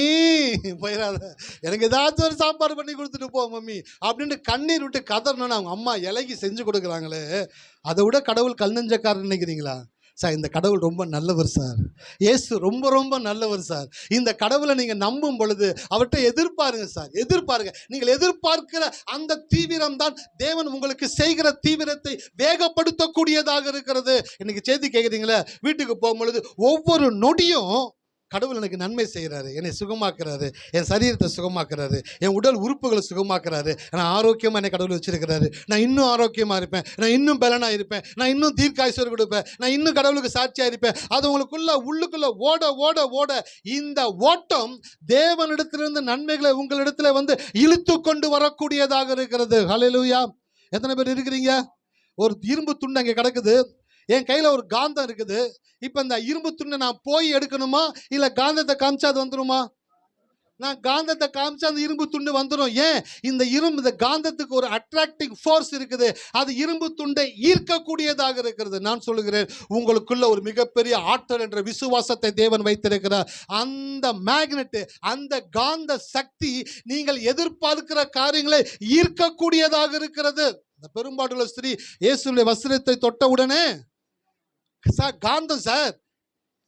போயிடாத, எனக்கு ஏதாச்சும் ஒரு சாப்பாடு பண்ணி கொடுத்துட்டு போ மம்மி அப்படின்ட்டு கண்ணீர் விட்டு கதறணும்னு அவங்க அம்மா இலகி செஞ்சு கொடுக்குறாங்களே. அதை விட கடவுள் கல் நெஞ்சக்காரர் நினைக்கிறீங்களா? சார், இந்த கடவுள் ரொம்ப நல்லவர் சார். இயேசு ரொம்ப ரொம்ப நல்லவர் சார். இந்த கடவுளை நீங்கள் நம்பும் பொழுது அவர்கிட்ட எதிர்பாருங்க சார், எதிர்பாருங்க. நீங்கள் எதிர்பார்க்கிற அந்த தீவிரம் தான் தேவன் உங்களுக்கு செய்கிற தீவிரத்தை வேகப்படுத்தக்கூடியதாக இருக்கிறது. இன்னைக்கு செய்தி கேட்குறீங்களே, வீட்டுக்கு போகும்பொழுது ஒவ்வொரு நொடியும் கடவுள் எனக்கு நன்மை செய்கிறாரு, என்னை சுகமாக்குறாரு, என் சரீரத்தை சுகமாக்குறாரு, என் உடல் உறுப்புகளை சுகமாக்குறாரு, நான் ஆரோக்கியமாக என்னை கடவுள் வச்சிருக்கிறாரு, நான் இன்னும் ஆரோக்கியமாக இருப்பேன், நான் இன்னும் பலனாக இருப்பேன், நான் இன்னும் தீர்க்காயுசு கொடுப்பேன், நான் இன்னும் கடவுளுக்கு சாட்சியாக இருப்பேன். அது உள்ளுக்குள்ள ஓட ஓட ஓட இந்த ஓட்டம் தேவனிடத்திலிருந்து நன்மைகளை உங்களிடத்துல இழுத்து கொண்டு வரக்கூடியதாக இருக்கிறது. ஹல்லேலூயா. எத்தனை பேர் இருக்கிறீங்க? ஒரு இரும்பு துண்டு அங்கே கிடக்குது, என் கையில் ஒரு காந்தம் இருக்குது. இப்போ இந்த இரும்பு துண்டை நான் போய் எடுக்கணுமா, இல்லை காந்தத்தை காமிச்சா அது வந்துடுமா? நான் காந்தத்தை காமிச்சா அந்த இரும்பு துண்டு வந்துடும். ஏன்? இந்த காந்தத்துக்கு ஒரு அட்ராக்டிங் ஃபோர்ஸ் இருக்குது, அது இரும்பு துண்டை ஈர்க்கக்கூடியதாக இருக்கிறது. நான் சொல்லுகிறேன், உங்களுக்குள்ள ஒரு மிகப்பெரிய ஆற்றல் என்ற விசுவாசத்தை தேவன் வைத்திருக்கிறார். அந்த மேக்னெட், அந்த காந்த சக்தி நீங்கள் எதிர்பார்க்கிற காரியங்களை ஈர்க்கக்கூடியதாக இருக்கிறது. இந்த பெரும்பாடுள்ள ஸ்திரீ இயேசுவின் வஸ்திரத்தை தொட்ட உடனே, சார் காந்தம் சார்,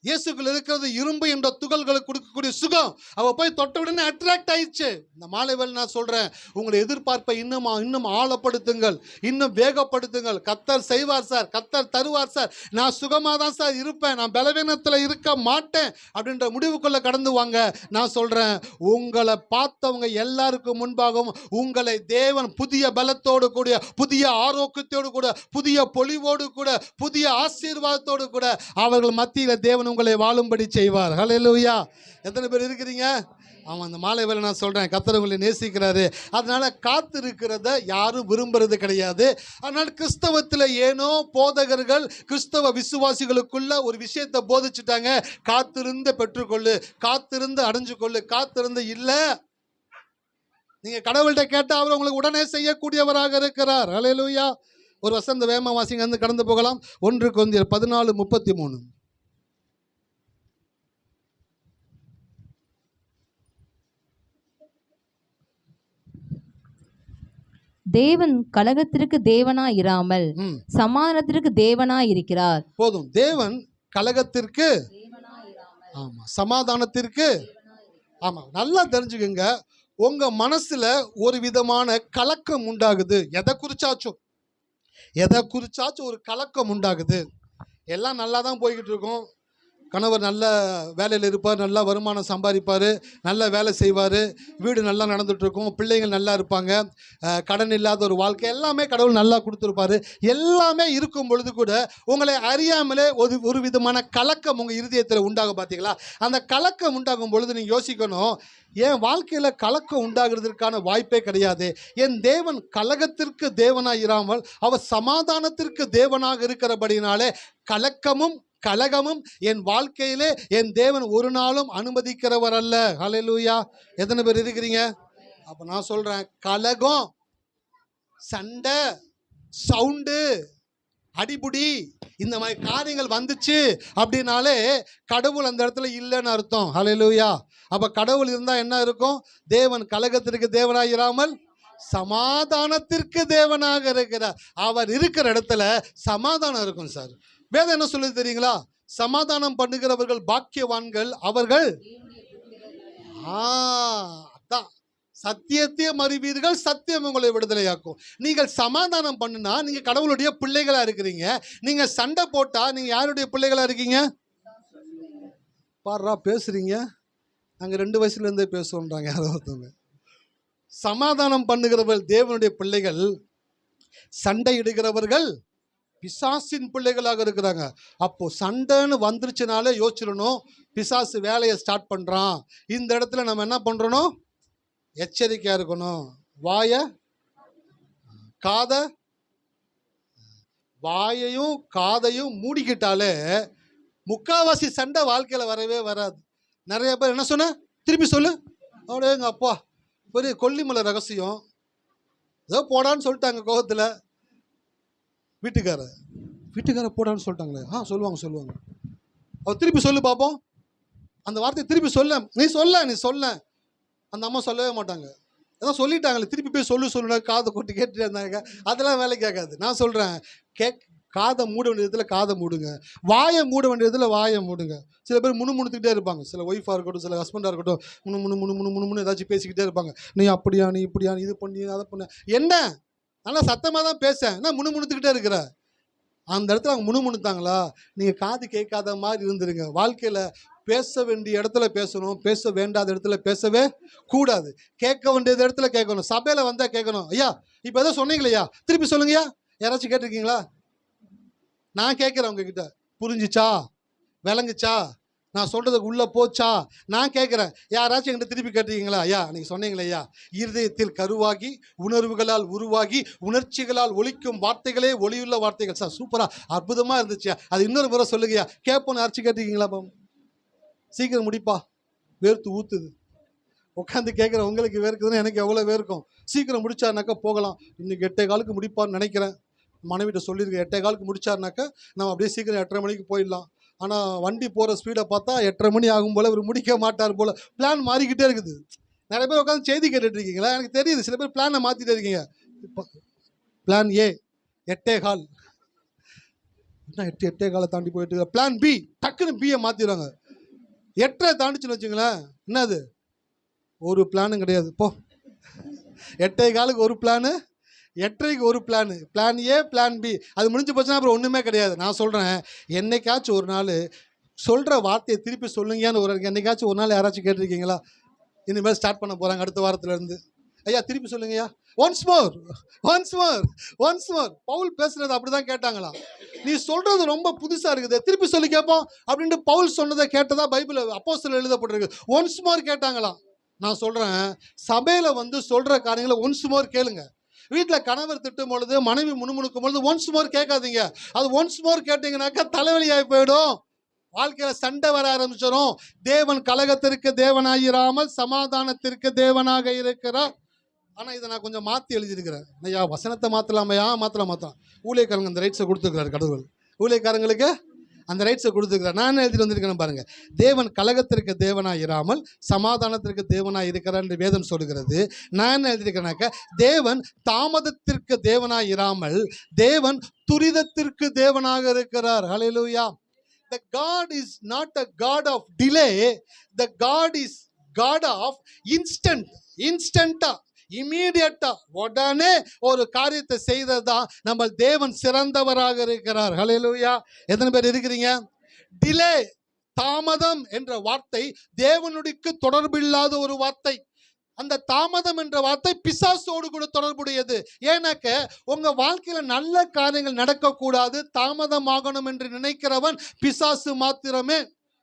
இயேசுக்குள்ள இருக்கிறது இரும்பு என்ற துகள்களுக்கு கொடுக்கக்கூடிய சுகம், அவ போய் தொட்ட உடனே அட்ராக்ட் ஆயிடுச்சு. இந்த மாலை வேளை நான் சொல்றேன், உங்களை எதிர்பார்ப்பை இன்னும் ஆழப்படுத்துங்கள், இன்னும் வேகப்படுத்துங்கள். கர்த்தர் செய்வார் சார், கர்த்தர் தருவார் சார், நான் சுகமாக தான் சார் இருப்பேன், நான் பலவீனத்தில் இருக்க மாட்டேன் அப்படின்ற முடிவுக்குள்ள கடந்து வாங்க. நான் சொல்றேன், உங்களை பார்த்தவங்க எல்லாருக்கும் முன்பாகவும் உங்களை தேவன் புதிய பலத்தோடு கூடிய, புதிய ஆரோக்கியத்தோடு கூட, புதிய பொலிவோடு கூட, புதிய ஆசீர்வாதத்தோடு கூட அவர்கள் மத்தியில் தேவன் உங்களை வாழும்படி செய்வார். ஹல்லேலூயா. எத்தனை பேர் இருக்கிறீங்க? ஆமாம், அந்த மாலை வேளை நான் சொல்கிறேன், கர்த்தர் உங்களை நேசிக்கிறாரு. அதனால் காத்திருக்கிறத யாரும் விரும்புறது கிடையாது. அதனால் கிறிஸ்தவத்தில் ஏனோ போதகர்கள் கிறிஸ்தவ விசுவாசிகளுக்குள்ள ஒரு விஷயத்தை போதிச்சுட்டாங்க, காத்திருந்து பெற்றுக்கொள்ளு, காத்திருந்து அடைஞ்சு கொள்ளு, காத்திருந்து இல்லை. நீங்கள் கடவுள்கிட்ட கேட்டால் அவர் உங்களுக்கு உடனே செய்யக்கூடியவராக இருக்கிறார். ஹல்லேலூயா. ஒரு வசந்த வேம வாசிங்க கடந்து போகலாம். 1 கொரிந்தியர் 14:33. தேவன் கலகத்திற்கு தேவனாய் இராமல் சமாதானத்திற்கு தேவனாய் இருக்கிறார். போதும். தேவன் கலகத்திற்கு, ஆமா, சமாதானத்திற்கு, ஆமா. நல்லா தெரிஞ்சுக்கங்க, உங்க மனசுல ஒரு விதமான கலக்கம் உண்டாகுது. எதை குறிச்சாச்சும் ஒரு கலக்கம் உண்டாகுது. எல்லாம் நல்லா தான் போய்கிட்டு இருக்கும். கணவர் நல்ல வேலையில் இருப்பார், நல்லா வருமானம் சம்பாதிப்பார், நல்ல வேலை செய்வார், வீடு நல்லா நடந்துகிட்ருக்கும், பிள்ளைங்கள் நல்லா இருப்பாங்க, கடன் இல்லாத ஒரு வாழ்க்கை, எல்லாமே கடவுள் நல்லா கொடுத்துருப்பாரு. எல்லாமே இருக்கும் பொழுது கூட உங்களை அறியாமலே ஒரு விதமான கலக்கம் உங்கள் இருதயத்தில் உண்டாகும். பார்த்தீங்களா? அந்த கலக்கம் உண்டாகும் பொழுது நீங்கள் யோசிக்கணும், என் வாழ்க்கையில் கலக்கம் உண்டாகிறதுக்கான வாய்ப்பே கிடையாது. என் தேவன் கலகத்திற்கு தேவனாக இராமல் அவர் சமாதானத்திற்கு தேவனாக இருக்கிறபடினாலே கலகமும் என் வாழ்க்கையிலே என் தேவன் ஒரு நாளும் அனுமதிக்கிறவர் அல்ல. ஹல்லேலூயா. எத்தனை பேர் இருக்கிறீங்க? அப்போ நான் சொல்கிறேன், கலகம், சண்டை, சவுண்டு, அடிபுடி, இந்த மாதிரி காரியங்கள் வந்துச்சு அப்படின்னாலே கடவுள் அந்த இடத்துல இல்லைன்னு அர்த்தம். ஹல்லேலூயா. அப்போ கடவுள் இருந்தால் என்ன இருக்கும்? தேவன் கலகத்திற்கு தேவனாக இராமல் சமாதானத்திற்கு தேவனாக இருக்கிறார். அவர் இருக்கிற இடத்துல சமாதானம் இருக்கும் சார். வேதம் என்ன சொல்லுது தெரியுங்களா? சமாதானம் பண்ணுகிறவர்கள் பாக்கியவான்கள், அவர்கள் அதான் சத்தியத்தையும் அறிவீர்கள், சத்தியம் உங்களை விடுதலையாக்கும். நீங்கள் சமாதானம் பண்ணுனா நீங்க கடவுளுடைய பிள்ளைகளா இருக்கிறீங்க. நீங்க சண்டை போட்டா நீங்க யாருடைய பிள்ளைகளா இருக்கீங்க? பாருடா பேசுறீங்க, நாங்க 2 வயசுல இருந்தே பேசுவோம்ன்றாங்க யாரோ ஒருத்தவங்க. சமாதானம் பண்ணுகிறவர்கள் தேவனுடைய பிள்ளைகள், சண்டையிடுகிறவர்கள் பிசாசின் பிள்ளைகளாக இருக்கிறாங்க. அப்போ சண்டைன்னு வந்துருச்சுனாலே யோசிச்சிடணும், பிசாசு வேலையை ஸ்டார்ட் பண்றான். இந்த இடத்துல நம்ம என்ன பண்றோம்? எச்சரிக்கையா இருக்கணும். வாயையும் காதையும் மூடிக்கிட்டாலே முக்காவாசி சண்டை வாழ்க்கையில வரவே வராது. நிறைய பேர் என்ன சொன்ன, திருப்பி சொல்லு, அப்படியே எங்க அப்பா பெரிய கொல்லிமலை ரகசியம், ஏதோ போடான்னு சொல்லிட்டாங்க கோபத்தில். வீட்டுக்கார போடான்னு சொல்லிட்டாங்களே, சொல்லுவாங்க. அவர் திருப்பி சொல்லு பார்ப்போம், அந்த வார்த்தையை திருப்பி நீ சொல்ல. அந்த அம்மா சொல்லவே மாட்டாங்க. ஏதோ சொல்லிட்டாங்களே, திருப்பி போய் சொல்லுனா காதை கொட்டி கேட்டுட்டு இருந்தாங்க. அதெல்லாம் வேலை கேட்காது. நான் சொல்கிறேன், காதை மூட வேண்டியதுல காதை மூடுங்க, வாயை மூட வேண்டியதுல வாயை மூடுங்க. சில பேர் முணுமுணுத்துக்கிட்டே இருப்பாங்க. சில ஒய்ஃபாக இருக்கட்டும், சில ஹஸ்பண்டாக இருக்கட்டும், முணு ஏதாச்சும் பேசிக்கிட்டே இருப்பாங்க. நீ அப்படியா, நீ இப்படியா, நீ இது பண்ணி அதை பண்ண, என்ன நல்லா சத்தமாக தான் பேச, என்ன முணுமுணுத்துக்கிட்டே இருக்கிற? அந்த இடத்துல அவங்க முணுமுணுத்தாங்களா? நீங்கள் காது கேட்காத மாதிரி இருந்துருங்க. வாழ்க்கையில் பேச வேண்டிய இடத்துல பேசணும், பேச வேண்டாத இடத்துல பேசவே கூடாது. கேட்க வேண்டியது இடத்துல கேட்கணும். சபையில் வந்தால் கேட்கணும். ஐயா இப்போ எதோ சொன்னீங்களே ஐயா, திருப்பி சொல்லுங்கய்யா. யாராச்சும் கேட்டிருக்கீங்களா? நான் கேட்குறேன் உங்ககிட்ட, புரிஞ்சிச்சா, விளங்குச்சா, நான் சொல்கிறதுக்கு உள்ளே போச்சா? நான் கேட்குறேன். யாராச்சும் என்கிட்ட திருப்பி கேட்டிருக்கீங்களா? ஐயா நீங்கள் சொன்னீங்களே ஐயா, இருதயத்தில் கருவாகி உணர்வுகளால் உருவாகி உணர்ச்சிகளால் ஒலிக்கும் வார்த்தைகளே ஒளியுள்ள வார்த்தைகள். சார் சூப்பராக அற்புதமாக இருந்துச்சு, அது இன்னொரு முறை சொல்லுங்கய்யா. கேட்போன்னு யாராச்சும் கேட்டிருக்கீங்களா? சீக்கிரம் முடிப்பா, வேர்த்து ஊற்றுது. உட்காந்து கேட்குற உங்களுக்கு வேர்க்குதுன்னு எனக்கு எவ்வளோ வேர்க்கும். சீக்கிரம் முடிச்சாருனாக்கா போகலாம். இன்றைக்கி 8:15 முடிப்பான்னு நினைக்கிறேன். மனைவிட்ட சொல்லியிருக்கேன் 8:15 முடிச்சாருனாக்கா நம்ம அப்படியே சீக்கிரம் 8:30 மணிக்கு போயிடலாம். ஆனால் வண்டி போகிற ஸ்பீடை பார்த்தா 8:30 மணி ஆகும் போல், இவர் முடிக்க மாட்டார் போல். பிளான் மாறிக்கிட்டே இருக்குது. நிறைய பேர் உட்காந்து செய்தி கேட்டுட்ருக்கீங்களா? எனக்கு தெரியுது. சில பேர் பிளானை மாற்றிட்டே இருக்கீங்க. இப்போ பிளான் ஏ 8:15, என்ன 8:15 தாண்டி போயிட்டு. பிளான் பி டக்குன்னு பியை மாற்றிடுவாங்க. 8:30 தாண்டிச்சுன்னு வச்சுங்களேன், என்னது ஒரு பிளானும் கிடையாது. போ 8:15 ஒரு பிளானு, 8:30 ஒரு plan. Plan A plan B அது முடிஞ்சு போச்சுன்னா அப்புறம் ஒன்றுமே கிடையாது. நான் சொல்கிறேன், என்னைக்காச்சும் ஒரு நாள் சொல்கிற வார்த்தையை திருப்பி சொல்லுங்கன்னு என்னைக்காச்சும் ஒரு நாள் யாராச்சும் கேட்டிருக்கீங்களா? இனிமேல் ஸ்டார்ட் பண்ண போகிறாங்க அடுத்த வாரத்துலேருந்து. ஐயா திருப்பி சொல்லுங்கய்யா, once more once more once more. Paul பேசுனது அப்படி தான் கேட்டாங்களாம். நீ சொல்கிறது ரொம்ப புதுசாக இருக்குது, திருப்பி சொல்லி கேட்போம் அப்படின்ட்டு பவுல் சொன்னதை கேட்டதா பைபிள் அப்போஸ்தலர் எழுதப்பட்டிருக்கு. ஒன்ஸ் மோர் கேட்டாங்களாம். நான் சொல்கிறேன், சபையில் சொல்கிற காரியங்களை ஒன்ஸ் மோர் கேளுங்க. வீட்டில் கணவர் திட்டும் பொழுது, மனைவி முணுமுணுக்கும் பொழுது ஒன்ஸ் மோர் கேட்காதீங்க. அது ஒன்ஸ் மோர் கேட்டிங்கனாக்கா தலைவலியாகி போயிடும், வாழ்க்கையில் சண்டை வர ஆரம்பிச்சிடும். தேவன் கலகத்திற்கு தேவனாயிராமல் சமாதானத்திற்கு தேவனாக இருக்கிறார். ஆனால் இதை நான் கொஞ்சம் மாற்றி எழுதியிருக்கிறேன். ஐயா வசனத்தை மாற்றலாமையா? மாற்றலாம். ஊழியக்காரங்க அந்த ரைட்ஸை கொடுத்துருக்கிறார் கடவுள். ஊழியக்காரங்களுக்கு அந்த ரைட்ஸை கொடுத்துருக்கிறார். நான் எழுதிட்டு வந்திருக்கிறேன் பாருங்கள். தேவன் கலகத்திற்கு தேவனாக இராமல் சமாதானத்திற்கு தேவனாக இருக்கிறார் என்று வேதம் சொல்கிறது. நான் என்ன எழுதியிருக்கிறேனாக்கா, தேவன் தாமதத்திற்கு தேவனாக இராமல் தேவன் துரிதத்திற்கு தேவனாக இருக்கிறார். ஹல்லேலூயா. The God is not a God of delay. The God is God of instant. இமீடியட்டா உடனே ஒரு காரியத்தை செய்ததுதான் நம்ம தேவன் சிறந்தவராக இருக்கிறார். ஹல்லேலூயா. எத்தனை பேர் இருக்கிறீங்க? டிலே, தாமதம் என்ற வார்த்தை தேவனுடைய தொடர்பு இல்லாத ஒரு வார்த்தை. அந்த தாமதம் என்ற வார்த்தை பிசாசோடு கூட தொடர்புடையது. ஏன்னாக்க உங்க வாழ்க்கையில நல்ல காரியங்கள் நடக்கக்கூடாது, தாமதமாகணும் என்று நினைக்கிறவன் பிசாசு மாத்திரமே.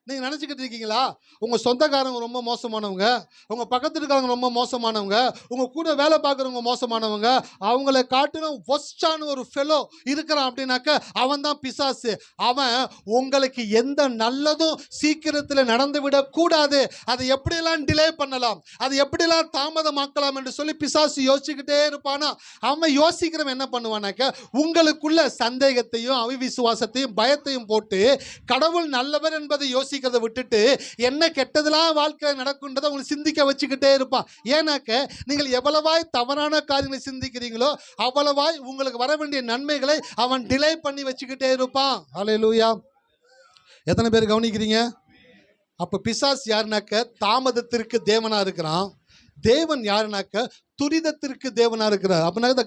நீங்கள் நினச்சிக்கிட்டு இருக்கீங்களா உங்கள் சொந்தக்காரங்க ரொம்ப மோசமானவங்க, உங்கள் பக்கத்து இருக்காரங்க ரொம்ப மோசமானவங்க, உங்கள் கூட வேலை பார்க்குறவங்க மோசமானவங்க, அவங்கள காட்டிலும் ஒஸ்டான ஒரு ஃபெலோ இருக்கிறான் அப்படின்னாக்க அவன் தான் பிசாசு. அவன் உங்களுக்கு எந்த நல்லதும் சீக்கிரத்தில் நடந்து விடக்கூடாது, அதை எப்படியெல்லாம் டிலே பண்ணலாம், அதை எப்படியெல்லாம் தாமதமாக்கலாம் என்று சொல்லி பிசாசு யோசிச்சுக்கிட்டே இருப்பானா. அவன் யோசிக்கிறவன் என்ன பண்ணுவானாக்க, உங்களுக்குள்ள சந்தேகத்தையும் அவிவிசுவாசத்தையும் பயத்தையும் போட்டு கடவுள் நல்லவர் என்பதை யோசிக்கிறத விட்டுட்டு என்ன கெட்டதெல்லாம் வாழ்க்கையில் நடக்குன்றதை உங்களுக்கு சிந்திக்க வச்சுக்கிட்டே இருப்பான். ஏன்னாக்க நீங்கள் எவ்வளவாய் தவறான காரியங்களை சிந்திக்கிறீங்களோ அவ்வளவாய் உங்களுக்கு வர வேண்டிய நன்மைகளை அவன் டிலே பண்ணி வச்சுக்கிட்டே இருப்பான். ஹல்லேலூயா. எத்தனை பேர் கவனிக்கிறீங்க? அப்ப பிசாஸ் யாருனாக்க தாமதத்திற்கு தேவனா இருக்கிறான். தேவன் யாருனாக்க துரிதத்திற்கு தேவனா இருக்கிறார். அப்படின்னா the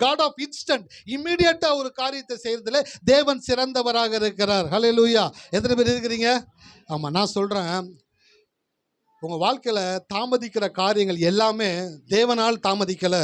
God of instant, இமீடியட்டா ஒரு காரியத்தை செய்யறதுல தேவன் சிறந்தவராக இருக்கிறார். ஹல்லேலூயா. எத்தனை பேர் இருக்கிறீங்க? ஆமா, நான் சொல்றேன், உங்க வாழ்க்கையில தாமதிக்கிற காரியங்கள் எல்லாமே தேவனால் தாமதிக்கல.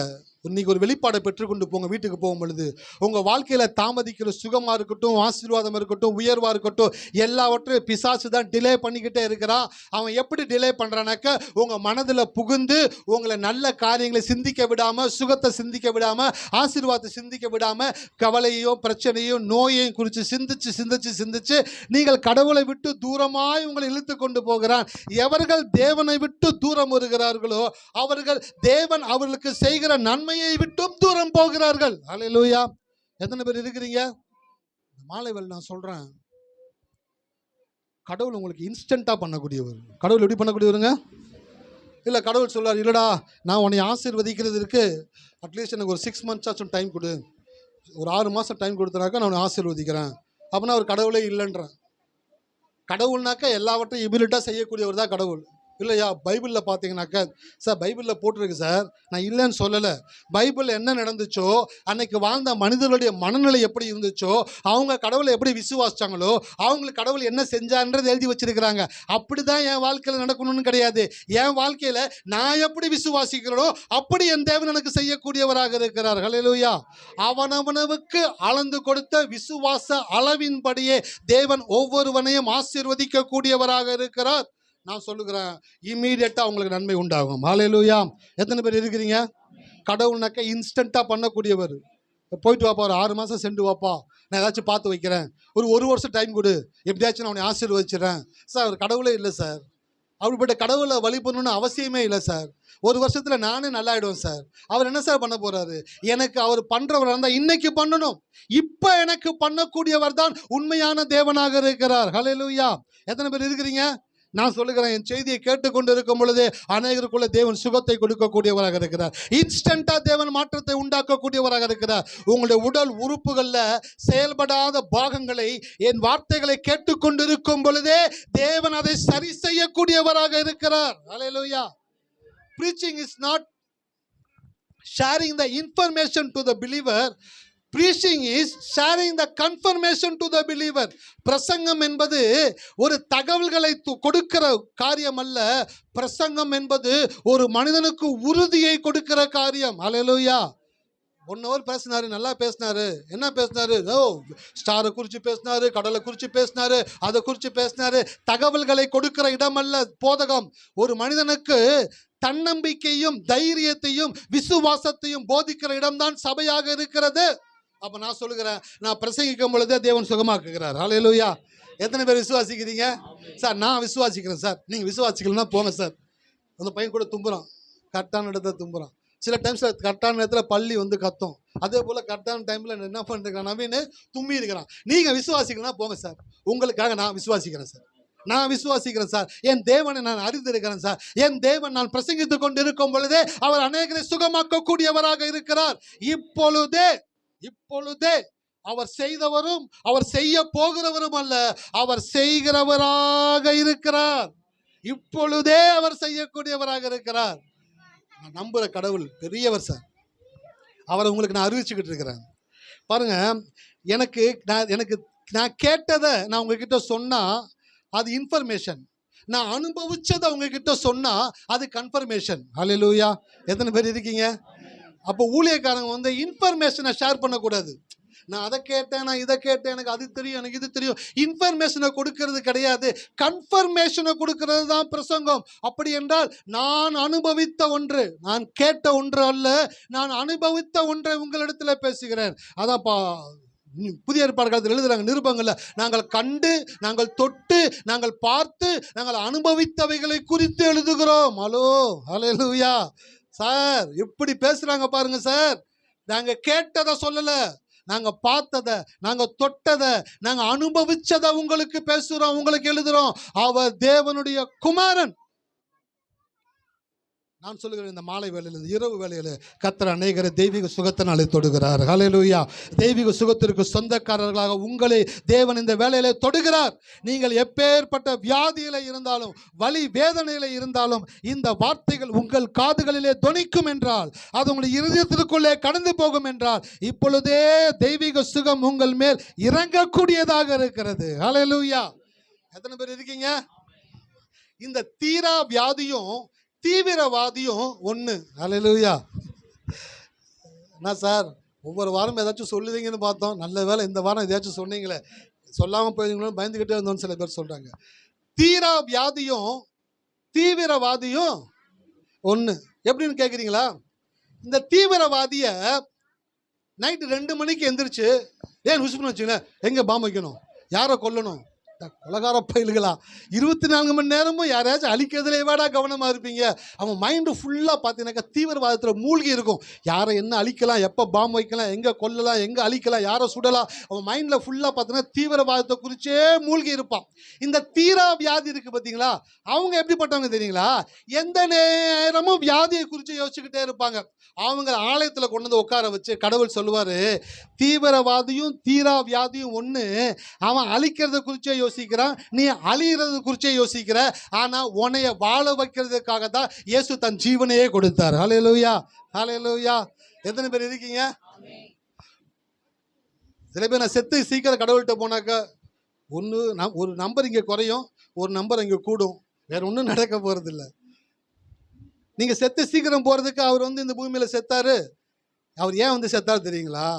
இன்னைக்கு ஒரு வெளிப்பாடை பெற்றுக்கொண்டு போங்க. வீட்டுக்கு போகும் பொழுது உங்கள் வாழ்க்கையில் தாமதிக்கிற சுகமாக இருக்கட்டும், ஆசீர்வாதம் இருக்கட்டும், உயர்வாக இருக்கட்டும், எல்லாவற்றையும் பிசாசு தான் டிலே பண்ணிக்கிட்டே இருக்கிறான். அவன் எப்படி டிலே பண்ணுறானாக்க, உங்கள் மனதில் புகுந்து உங்களை நல்ல காரியங்களை சிந்திக்க விடாமல், சுகத்தை சிந்திக்க விடாமல், ஆசீர்வாதத்தை சிந்திக்க விடாமல், கவலையையும் பிரச்சனையும் நோயையும் குறித்து சிந்திச்சு நீங்கள் கடவுளை விட்டு தூரமாய் உங்களை இழுத்து கொண்டு போகிறான். எவர்கள் தேவனை விட்டு தூரம் வருகிறார்களோ அவர்கள் தேவன் அவர்களுக்கு செய்கிற நன்மையை விட்டும் தூரம் போகிறார்கள். ஹல்லேலூயா. எத்தனை பேர் இருக்கிறீங்க? மாலை வேளை நான் சொல்றேன், கடவுள் உங்களுக்கு இன்ஸ்டன்டா பண்ணக்கூடியவர். கடவுள் எப்படி பண்ணக்கூடியவருங்க? இல்லை கடவுள் சொல்றார், இல்லடா நான் உன்னை ஆசீர்வதிக்கிறது இருக்கு, அட்லீஸ்ட் எனக்கு ஒரு 6 months ஆச்சும் டைம் கொடு, ஒரு 6 மாதம் டைம் கொடுத்தனாக்கா நான் உன்னை ஆசீர்வதிக்கிறேன் அப்படின்னா ஒரு கடவுளே இல்லைன்றேன். கடவுள்னாக்கா எல்லாவற்றையும் இமிடியட்டாக செய்யக்கூடியவர் தான் கடவுள். இல்லையா? பைபிளில் பார்த்தீங்கன்னாக்கா, சார் பைபிளில் போட்டிருக்கு சார், நான் இல்லைன்னு சொல்லலை. பைபிளில் என்ன நடந்துச்சோ, அன்னைக்கு வாழ்ந்த மனிதர்களுடைய மனநிலை எப்படி இருந்துச்சோ, அவங்க கடவுளை எப்படி விசுவாசிச்சாங்களோ, அவங்களுக்கு கடவுள் என்ன செஞ்சான்றது எழுதி வச்சிருக்கிறாங்க. அப்படி தான் என் வாழ்க்கையில் நடக்கணும்னு கிடையாது. என் வாழ்க்கையில் நான் எப்படி விசுவாசிக்கிறனோ அப்படி என் தேவன் எனக்கு செய்யக்கூடியவராக இருக்கிறார். ஹல்லேலூயா. அவனவனுக்கு அளந்து கொடுத்த விசுவாச அளவின்படியே தேவன் ஒவ்வொருவனையும் ஆசீர்வதிக்க கூடியவராக இருக்கிறார். நான் சொல்லுகிறேன், இம்மீடியட்டா உங்களுக்கு நன்மை உண்டாகும். ஹல்லேலூயா. எத்தனை பேர் இருக்கிறீங்க? கடவுள்னாக்க இன்ஸ்டண்டா பண்ணக்கூடியவர். போயிட்டு வாப்பா, ஒரு 6 மாதம் சென்று வாப்பா, நான் ஏதாச்சும் பார்த்து வைக்கிறேன், ஒரு வருஷம் டைம் கொடு, எப்படியாச்சும் நான் அவனை ஆசீர்வதிச்சிடறேன். சார் அவர் கடவுளே இல்லை சார். அப்படிப்பட்ட கடவுளை வழிபடணும்னு அவசியமே இல்லை சார். ஒரு வருஷத்தில் நானே நல்லாயிடுவேன் சார். அவர் என்ன சார் பண்ண போறாரு? எனக்கு அவர் பண்றவராக இருந்தால் இன்னைக்கு பண்ணணும். இப்போ எனக்கு பண்ணக்கூடியவர் தான் உண்மையான தேவனாக இருக்கிறார். ஹல்லேலூயா. எத்தனை பேர் இருக்கிறீங்க? நான் சொல்லுகிறேன், என் செய்தியை கேட்டுக்கொண்டு இருக்கும் பொழுதே அநேகருக்குள்ள தேவன் சுகத்தை கொடுக்கக்கூடியவராக இருக்கிறார். இன்ஸ்டண்டா தேவன் மாற்றத்தை உண்டாக்கக்கூடியவராக இருக்கிறார். உங்களுடைய உடல் உறுப்புகளில் செயல்படாத பாகங்களை என் வார்த்தைகளை கேட்டுக்கொண்டு இருக்கும் பொழுதே தேவன் அதை சரி செய்யக்கூடியவராக இருக்கிறார். ஹல்லேலூயா. Preaching is not sharing the information to the believer. Preaching is sharing the confirmation to the believer. பிரசங்கம் என்பது ஒரு தகவல்களை கொடுக்கிற காரியம் அல்ல. பிரசங்கம் என்பது ஒரு மனிதனுக்கு உறுதியை கொடுக்கிற காரியம். ஹல்லேலூயா. 1 hour பேசினாரு, நல்லா பேசினாரு. என்ன பேசினாரு? ஸ்டாரை குறித்து பேசினாரு, கடலை குறித்து பேசினாரு, அதை குறித்து பேசினாரு. தகவல்களை கொடுக்கிற இடம் அல்ல போதகம். ஒரு மனிதனுக்கு தன்னம்பிக்கையும் தைரியத்தையும் விசுவாசத்தையும் போதிக்கிற இடம்தான் சபையாக இருக்கிறது. அப்ப நான் சொல்லுகிறேன், நான் பிரசங்கிக்கும் பொழுதே தேவன் சுகமாக்குகிறார். ஹல்லேலூயா. எத்தனை பேர் விசுவாசிக்கிறீங்க? சார் நான் விசுவாசிக்கிறேன் சார். நீங்க விசுவாசிக்கலன்னா போங்க சார். அந்த பையன் கூட தும்புறான், கரெக்டான இடத்துல தும்புறான். சில டைம்ஸ் கரெக்டான நேரத்தில் பள்ளி வந்து கத்தும். அதே போல கரெக்டான டைம்ல என்ன பண்றேன், நவீன் தும்பி இருக்கிறான். நீங்க விசுவாசிக்கலன்னா போங்க சார். உங்களுக்காக நான் விசுவாசிக்கிறேன் சார். நான் விசுவாசிக்கிறேன் சார். என் தேவனை நான் அறிந்திருக்கிறேன் சார். என் தேவன் நான் பிரசங்கித்துக் கொண்டு இருக்கும் பொழுதே அவர் அநேகரை சுகமாக்க கூடியவராக இருக்கிறார். இப்பொழுதே அவர் செய்தவரும் அவர் செய்ய போகிறவரும் அல்ல, அவர் செய்கிறவராக இருக்கிறார். இப்பொழுதே அவர் செய்யக்கூடியவராக இருக்கிறார். நான் நம்புற கடவுள் பெரியவர் சார். அவரை உங்களுக்கு நான் அறிவிச்சுக்கிட்டு இருக்கிறேன். பாருங்க, எனக்கு நான் கேட்டதை நான் உங்ககிட்ட சொன்னா அது இன்ஃபர்மேஷன். நான் அனுபவிச்சதை உங்ககிட்ட சொன்னா அது கன்ஃபர்மேஷன். ஹல்லேலூயா. எத்தனை பேர் இருக்கீங்க? அப்போ ஊழியக்காரங்க வந்து இன்ஃபர்மேஷனை ஷேர் பண்ணக்கூடாது. நான் அதை கேட்டேன், நான் இதை கேட்டேன், எனக்கு அது தெரியும், எனக்கு இது தெரியும். இன்ஃபர்மேஷனை கொடுக்கறது கிடையாது, கன்ஃபர்மேஷனை கொடுக்கறது தான் பிரசங்கம். அப்படி என்றால் நான் அனுபவித்த ஒன்று, நான் கேட்ட ஒன்று அல்ல, நான் அனுபவித்த ஒன்றை உங்களிடத்துல பேசுகிறேன். அதான்ப்பா புதிய ஏற்பாடு காலத்தில் எழுதுறாங்க நிருபங்கள்ல, நாங்கள் கண்டு, நாங்கள் தொட்டு, நாங்கள் பார்த்து, நாங்கள் அனுபவித்தவைகளை குறித்து எழுதுகிறோம். ஹல்லேலூயா. சார் எப்படி பேசுறாங்க பாருங்க சார். நாங்க கேட்டதை சொல்லல, நாங்க பார்த்ததை, நாங்க தொட்டதை, நாங்க அனுபவிச்சதை உங்களுக்கு பேசுறோம், உங்களுக்கு எழுதுறோம். அவர் தேவனுடைய குமாரன். நான் சொல்லுகிறேன், இந்த மாலை வேளையில், இந்த இரவு வேளையில் கர்த்தர் அநேகரை தெய்வீக சுகத்தினாலே தொடுகிறார். ஹல்லேலூயா. தெய்வீக சுகத்திற்கு சொந்தக்காரர்களாக உங்களை தேவன் இந்த வேளையிலே தொடுகிறார். நீங்கள் எப்பேற்பட்ட வியாதியில இருந்தாலும், வலி வேதனையில இருந்தாலும், இந்த வார்த்தைகள் உங்கள் காதுகளிலே தொனிக்கும் என்றால், அது உங்கள் இருதயத்திற்குள்ளே கடந்து போகும் என்றால், இப்பொழுதே தெய்வீக சுகம் உங்கள் மேல் இறங்கக்கூடியதாக இருக்கிறது. ஹல்லேலூயா. எத்தனை பேர் இருக்கீங்க? இந்த தீரா வியாதியும் தீவிரவாதியும் ஒன்று. ஹல்லேலூயா. என்ன சார் ஒவ்வொரு வாரம் ஏதாச்சும் சொல்லுவீங்கன்னு பார்த்தோம், நல்ல வேலை இந்த வாரம் ஏதாச்சும் சொன்னீங்களே, சொல்லாமல் போயிருங்களோ பயந்துக்கிட்டே இருந்தோம்னு சில பேர் சொல்கிறாங்க. தீரா வியாதியும் தீவிரவாதியும் ஒன்று. எப்படின்னு கேட்குறீங்களா? இந்த தீவிரவாதியை நைட்டு 2 மணிக்கு எந்திரிச்சு, ஏன் உசுப்புன்னு வச்சுங்களேன், எங்கே பாம்பு வைக்கணும், யாரை கொல்லணும், கொலகார பயில்களா, 24 மணி நேரமும் யாரையாச்சும் அழிக்கிறதுல எவாடா கவனமாக இருப்பீங்க. அவன் மைண்டு ஃபுல்லாக பார்த்தீங்கன்னாக்கா தீவிரவாதத்தில் மூழ்கி இருக்கும். யாரை என்ன அழிக்கலாம், எப்போ பாம்பு வைக்கலாம், எங்கே கொல்லலாம், எங்கே அழிக்கலாம், யாரை சுடலாம், அவன் மைண்டில் ஃபுல்லாக பார்த்தீங்கன்னா தீவிரவாதத்தை குறிச்சே மூழ்கி இருப்பான். இந்த தீரா வியாதி இருக்குது பார்த்தீங்களா, அவங்க எப்படிப்பட்டவங்க தெரியுங்களா? எந்த நேரமும் வியாதியை குறித்து யோசிச்சுக்கிட்டே இருப்பாங்க. அவங்க ஆலயத்தில் கொண்டு வந்து உட்கார வச்சு கடவுள் சொல்லுவார், தீவிரவாதியும் தீரா வியாதியும் ஒன்று, அவன் அழிக்கிறத குறிச்சே யோசிக்கிறான், நீ அழிகிறது குறிச்சே யோசிக்கிற. ஆனா உன்னைய வாழ வைக்கிறதுக்காக தான் இயேசு தன் ஜீவனையே கொடுத்தார். ஹல்லேலூயா, ஹல்லேலூயா. எத்தனை பேர் இருக்கீங்க? சில பேர் நான் செத்து சீக்கிரம் கடவுள்கிட்ட போனாக்க ஒரு நம்பர் இங்கே குறையும், ஒரு நம்பர் இங்கே கூடும், வேற ஒன்றும் நடக்க போறது இல்லை. நீங்க செத்து சீக்கிரம் போறதுக்கு அவர் இந்த பூமியில செத்தாரு. அவர் ஏன் செத்தாரு தெரியுங்களா?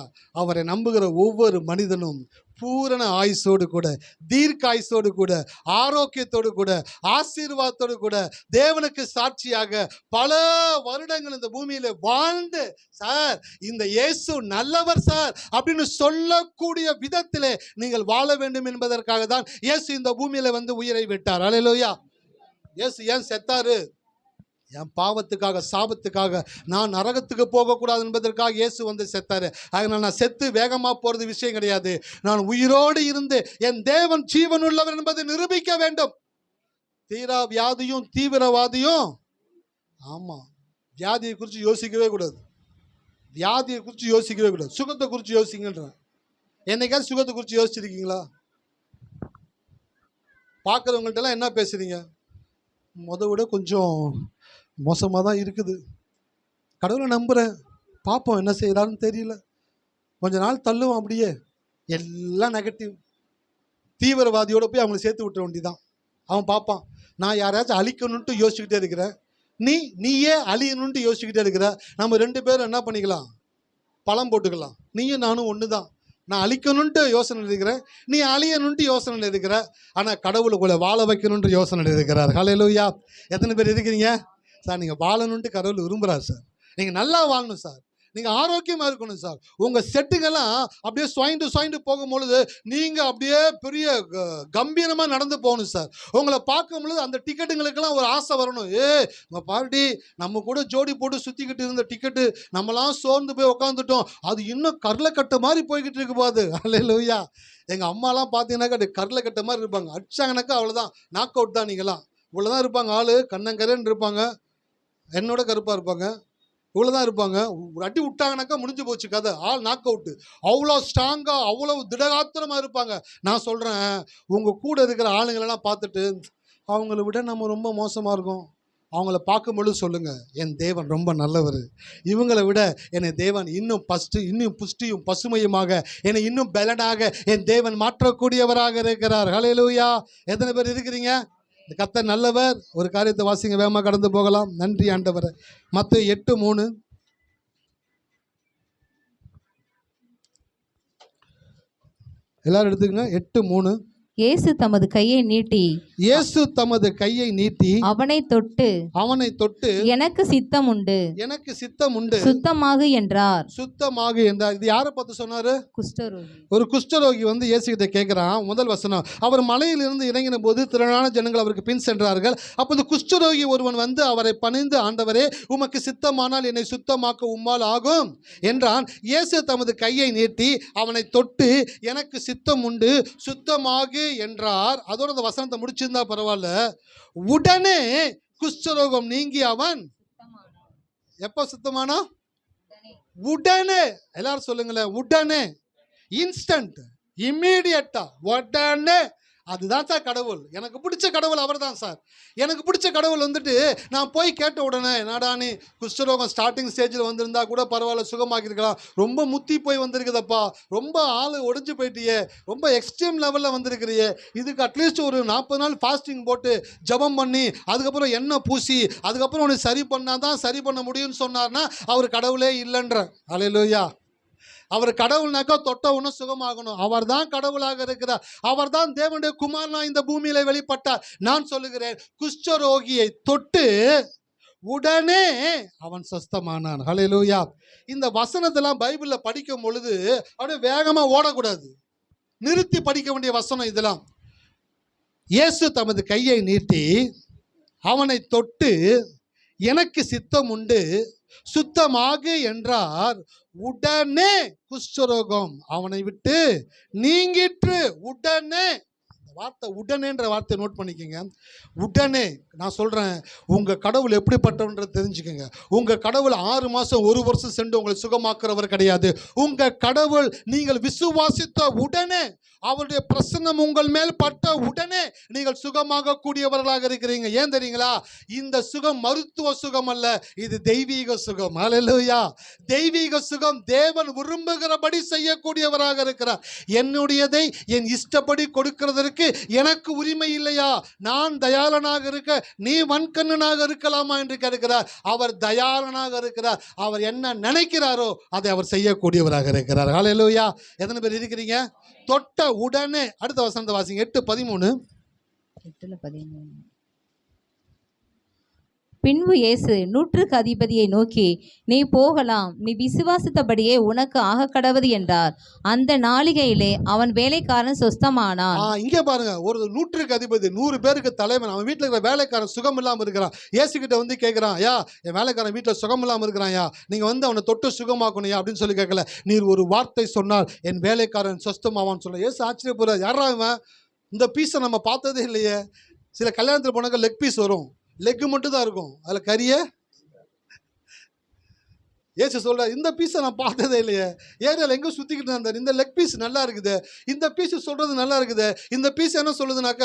அவரை நம்புகிற ஒவ்வொரு மனிதனும் பூரண ஆயுசோடு கூட, தீர்க்க ஆயுசோடு கூட, ஆரோக்கியத்தோடு கூட, ஆசீர்வாதத்தோடு கூட, தேவனுக்கு சாட்சியாக பல வருடங்கள் இந்த பூமியில வாழ்ந்து, சார் இந்த இயேசு நல்லவர் சார் அப்படின்னு சொல்லக்கூடிய விதத்திலே நீங்கள் வாழ வேண்டும் என்பதற்காக தான் இயேசு இந்த பூமியில உயிரை விட்டார். அல்லேலூயா. இயேசு ஏன் செத்தாரு? என் பாவத்துக்காக, சாபத்துக்காக, நான் நரகத்துக்கு போகக்கூடாது என்பதற்காக இயேசு செத்தாரு. அதனால் நான் செத்து வேகமாக போகிறது விஷயம் கிடையாது. நான் உயிரோடு இருந்து என் தேவன் ஜீவன் உள்ளவர் என்பதை நிரூபிக்க வேண்டும். தீரா வியாதியும் தீவிரவாதியும், ஆமாம், வியாதியை குறித்து யோசிக்கவே கூடாது. வியாதியை குறித்து யோசிக்கவே கூடாது. சுகத்தை குறித்து யோசிங்கன்றேன். என்னைக்காவது சுகத்தை குறித்து யோசிச்சிருக்கீங்களா? பார்க்குறவங்கள்ட்டெல்லாம் என்ன பேசுறீங்க? விட கொஞ்சம் மோசமாக தான் இருக்குது, கடவுளை நம்புகிறேன், பார்ப்போம் என்ன செய்கிறான்னு தெரியல, கொஞ்ச நாள் தள்ளுவோம், அப்படியே எல்லாம் நெகட்டிவ். தீவிரவாதியோட போய் அவங்களை சேர்த்து விட்டுற வேண்டிதான். அவன் பார்ப்பான், நான் யாராச்சும் அழிக்கணுன்ட்டு யோசிச்சுக்கிட்டே இருக்கிறேன், நீயே அழியணுன்ட்டு யோசிச்சுக்கிட்டே இருக்கிற. நம்ம 2 பேரும் என்ன பண்ணிக்கலாம்? பழம் போட்டுக்கலாம். நீயும் நானும் ஒன்று தான். நான் அழிக்கணுன்ட்டு யோசனை இருக்கிறேன், நீ அழியணுன்ட்டு யோசனை இருக்கிற. ஆனால் கடவுளுக்குள்ளே வாழ வைக்கணுன்ட்டு யோசனை இருக்கிறார். ஹல்லேலூயா. எத்தனை பேர் இருக்கிறீங்க? சார் நீங்கள் வாழணுன்ட்டு கடவுள் விரும்புகிறார் சார். நீங்கள் நல்லா வாழணும் சார், நீங்கள் ஆரோக்கியமாக இருக்கணும் சார். உங்கள் செட்டுங்கெல்லாம் அப்படியே சுவாய்ந்து போகும்பொழுது நீங்கள் அப்படியே பெரிய கம்பீரமாக நடந்து போகணும் சார். உங்களை பார்க்கும் பொழுது அந்த டிக்கெட்டுங்களுக்கெல்லாம் ஒரு ஆசை வரணும். நம்ம பார்ட்டி நம்ம கூட ஜோடி போட்டு சுற்றிக்கிட்டு இருந்த டிக்கெட்டு நம்மளாம் சோர்ந்து போய் உட்காந்துட்டோம், அது இன்னும் கரலைக்கட்டை மாதிரி போய்கிட்டு இருக்கு போது. அல்லேலூயா. எங்கள் அம்மாலாம் பார்த்தீங்கன்னாக்கா கரலைக்கட்டை மாதிரி இருப்பாங்க. அடிச்சாங்கனாக்கா அவ்வளோதான், நாக் அவுட் தான். நீங்களாம் இவ்வளோதான் இருப்பாங்க, ஆள் கண்ணங்கரன்னு இருப்பாங்க, என்னோட கருப்பாக இருப்பாங்க, இவ்வளோதான் இருப்பாங்க. ஒரு அடி விட்டாங்கனாக்கா முடிஞ்சு போச்சு கதை, ஆள் நாக் அவுட்டு. அவ்வளோ ஸ்ட்ராங்காக, அவ்வளோ திடகாத்திரமாக இருப்பாங்க. நான் சொல்கிறேன், உங்கள் கூட இருக்கிற ஆளுங்களெல்லாம் பார்த்துட்டு அவங்கள விட நம்ம ரொம்ப மோசமாக இருக்கோம், அவங்கள பார்க்கும்பொழுது சொல்லுங்கள், என் தேவன் ரொம்ப நல்லவர், இவங்களை விட என்னை தேவன் இன்னும் புஷ்டியும் பசுமையுமாக, என்னை இன்னும் பலனாக என் தேவன் மாற்றக்கூடியவராக இருக்கிறார். ஹல்லேலூயா. எத்தனை பேர் இருக்கிறீங்க? கர்த்தர் நல்லவர். ஒரு காரியத்தை வாசிங்க, வேகமாக கடந்து போகலாம். நன்றி ஆண்டவர். மத்தேயு 8:3. எல்லாரும் எடுத்துக்கங்க. 8:3. இயேசு தமது கையை நீட்டி அவனை தொட்டு எனக்கு சித்தம் உண்டு சுத்தமாகு என்றார். இது யாரை பார்த்து சொன்னாரு? ஒரு குஷ்டரோகி இயேசு கிட்ட கேட்கிறான். முதல் வசனம், அவர் மலையிலிருந்து இறங்கின போது திரளான ஜனங்கள் அவருக்கு பின் சென்றார்கள். அப்போது குஷ்டரோகி ஒருவன் அவரை பணிந்து, ஆண்டவரே உமக்கு சித்தமானால் என்னை சுத்தமாக்க உம்மால் ஆகும் என்றான். இயேசு தமது கையை நீட்டி அவனை தொட்டு எனக்கு சித்தம் உண்டு சுத்தமாகு என்றார். அதோட அந்த வசனத்தை முடிச்சிருந்தா பரவாயில்ல. உடனே குஷ்டரோகம் நீங்கி அவன் எப்ப சுத்தமானா? உடனே. எல்லாரும் சொல்லுங்களேன், உடனே, இன்ஸ்டன்ட், இம்மீடியட்டா, உடனே. அதுதான் சார் கடவுள். எனக்கு பிடிச்ச கடவுள் அவர் தான் சார். எனக்கு பிடிச்ச கடவுள் நான் போய் கேட்ட உடனே, என்னடா நீ குஷ்டரோகம் ஸ்டார்டிங் ஸ்டேஜில் வந்திருந்தா கூட பரவாயில்ல, சுகமாக்கிருக்கலாம், ரொம்ப முத்தி போய் வந்திருக்குதப்பா, ரொம்ப ஆள் ஒடிஞ்சு போயிட்டியே, ரொம்ப எக்ஸ்ட்ரீம் லெவலில் வந்திருக்கிறியே, இதுக்கு அட்லீஸ்ட் ஒரு 40 நாள் ஃபாஸ்டிங் போட்டு ஜபம் பண்ணி அதுக்கப்புறம் எண்ணெய் பூசி அதுக்கப்புறம் உனக்கு சரி பண்ணாதான் சரி பண்ண முடியும்னு சொன்னார்னா அவர் கடவுளே இல்லைன்ற. அல்லேலூயா. அவர் கடவுள்னாக்கா தொட்ட ஒன்று சுகமாகணும். அவர் தான் கடவுளாக இருக்கிறார். அவர் தான் தேவனுடைய குமாரனா இந்த பூமியில வெளிப்பட்டார். நான் சொல்லுகிறேன், குஷ்டரோகியை தொட்டு உடனே அவன் சுத்தமானான். ஹல்லேலூயா. இந்த வசனத்தெல்லாம் பைபிளில் படிக்கும் பொழுது அப்படியே வேகமாக ஓடக்கூடாது, நிறுத்தி படிக்க வேண்டிய வசனம் இதெல்லாம். இயேசு தமது கையை நீட்டி அவனை தொட்டு எனக்கு சித்தம் உண்டு சுத்தமாகு என்றார். உடனே குஷ்டரோகம் அவனை விட்டு நீங்கிற்று. உடனே. வார்த்தை உடனேன்ற வார்த்தையை நோட் பண்ணிக்கோங்க. உடனே. நான் சொல்கிறேன், உங்கள் கடவுள் எப்படிப்பட்டவன்றது தெரிஞ்சுக்கோங்க. உங்கள் கடவுள் 6 மாதம் 1 வருஷம் சென்று உங்களை சுகமாக்குறவர் கிடையாது. உங்கள் கடவுள் நீங்கள் விசுவாசித்த உடனே, அவருடைய பிரசன்னம் உங்கள் மேல் பட்ட உடனே நீங்கள் சுகமாக கூடியவர்களாக இருக்கிறீங்க. ஏன் தெரியுங்களா? இந்த சுகம் மருத்துவ சுகம் அல்ல, இது தெய்வீக சுகம். ஹல்லேலூயா. தெய்வீக சுகம். தேவன் விரும்புகிறபடி செய்யக்கூடியவராக இருக்கிறார். என்னுடையதை என் இஷ்டப்படி கொடுக்கிறதற்கு எனக்கு உரிமை இல்லையா? நான் தயாளனாக இருக்க நீ வன்கண்ணனாக இருக்கலாமா என்று கேட்கிறார். அவர் தயாளனாக இருக்கிறார். அவர் என்ன நினைக்கிறாரோ அதை அவர் செய்யக்கூடியவராக இருக்கிறார். ஹல்லேலூயா. எத்தனை பேர் இருக்கிறீங்க? தொட்ட உடனே. அடுத்த வசனத்தை வாசிங்க. 8:13. 8:13. பின்பு இயேசு 100க்கு அதிபதியை நோக்கி, நீ போகலாம், நீ விசுவாசித்தபடியே உனக்கு ஆகக்கடவது என்றார். அந்த நாளிகையிலே அவன் வேலைக்காரன் சொஸ்தமானான். இங்கே பாருங்க, ஒரு 100க்கு அதிபதி, 100 பேருக்கு தலைவன், அவன் வீட்டில் இருக்கிற வேலைக்காரன் சுகம் இல்லாமல் இருக்கிறான். இயேசு கிட்ட வந்து கேட்குறான், ஐயா என் வேலைக்காரன் வீட்டில் சுகம் இல்லாமல் இருக்கிறான், ஐயா நீங்க வந்து அவனை தொட்டு சுகமாக்கணும் அப்படின்னு சொல்லி கேட்கல. நீர் ஒரு வார்த்தை சொன்னால் என் வேலைக்காரன் சொஸ்தமாவான்னு சொல்ல. இயேசு ஆச்சரியப்படுறார். யாரா இவன்? இந்த பீஸை நம்ம பார்த்ததே இல்லையே. சில கல்யாணத்தில் போனாக்க லெக் பீஸ் வரும், லெக்கு மட்டும் தான் இருக்கும், அதில் கறியை. ஏசு சொல்ற, இந்த பீஸை நான் பார்த்ததே இல்லையே, ஏரியாவில் எங்கே சுற்றிக்கிட்டு இருந்தார், இந்த லெக் பீஸ் நல்லா இருக்குது, இந்த பீஸ் சொல்கிறது நல்லா இருக்குது. இந்த பீஸ் என்ன சொல்லுதுனாக்க,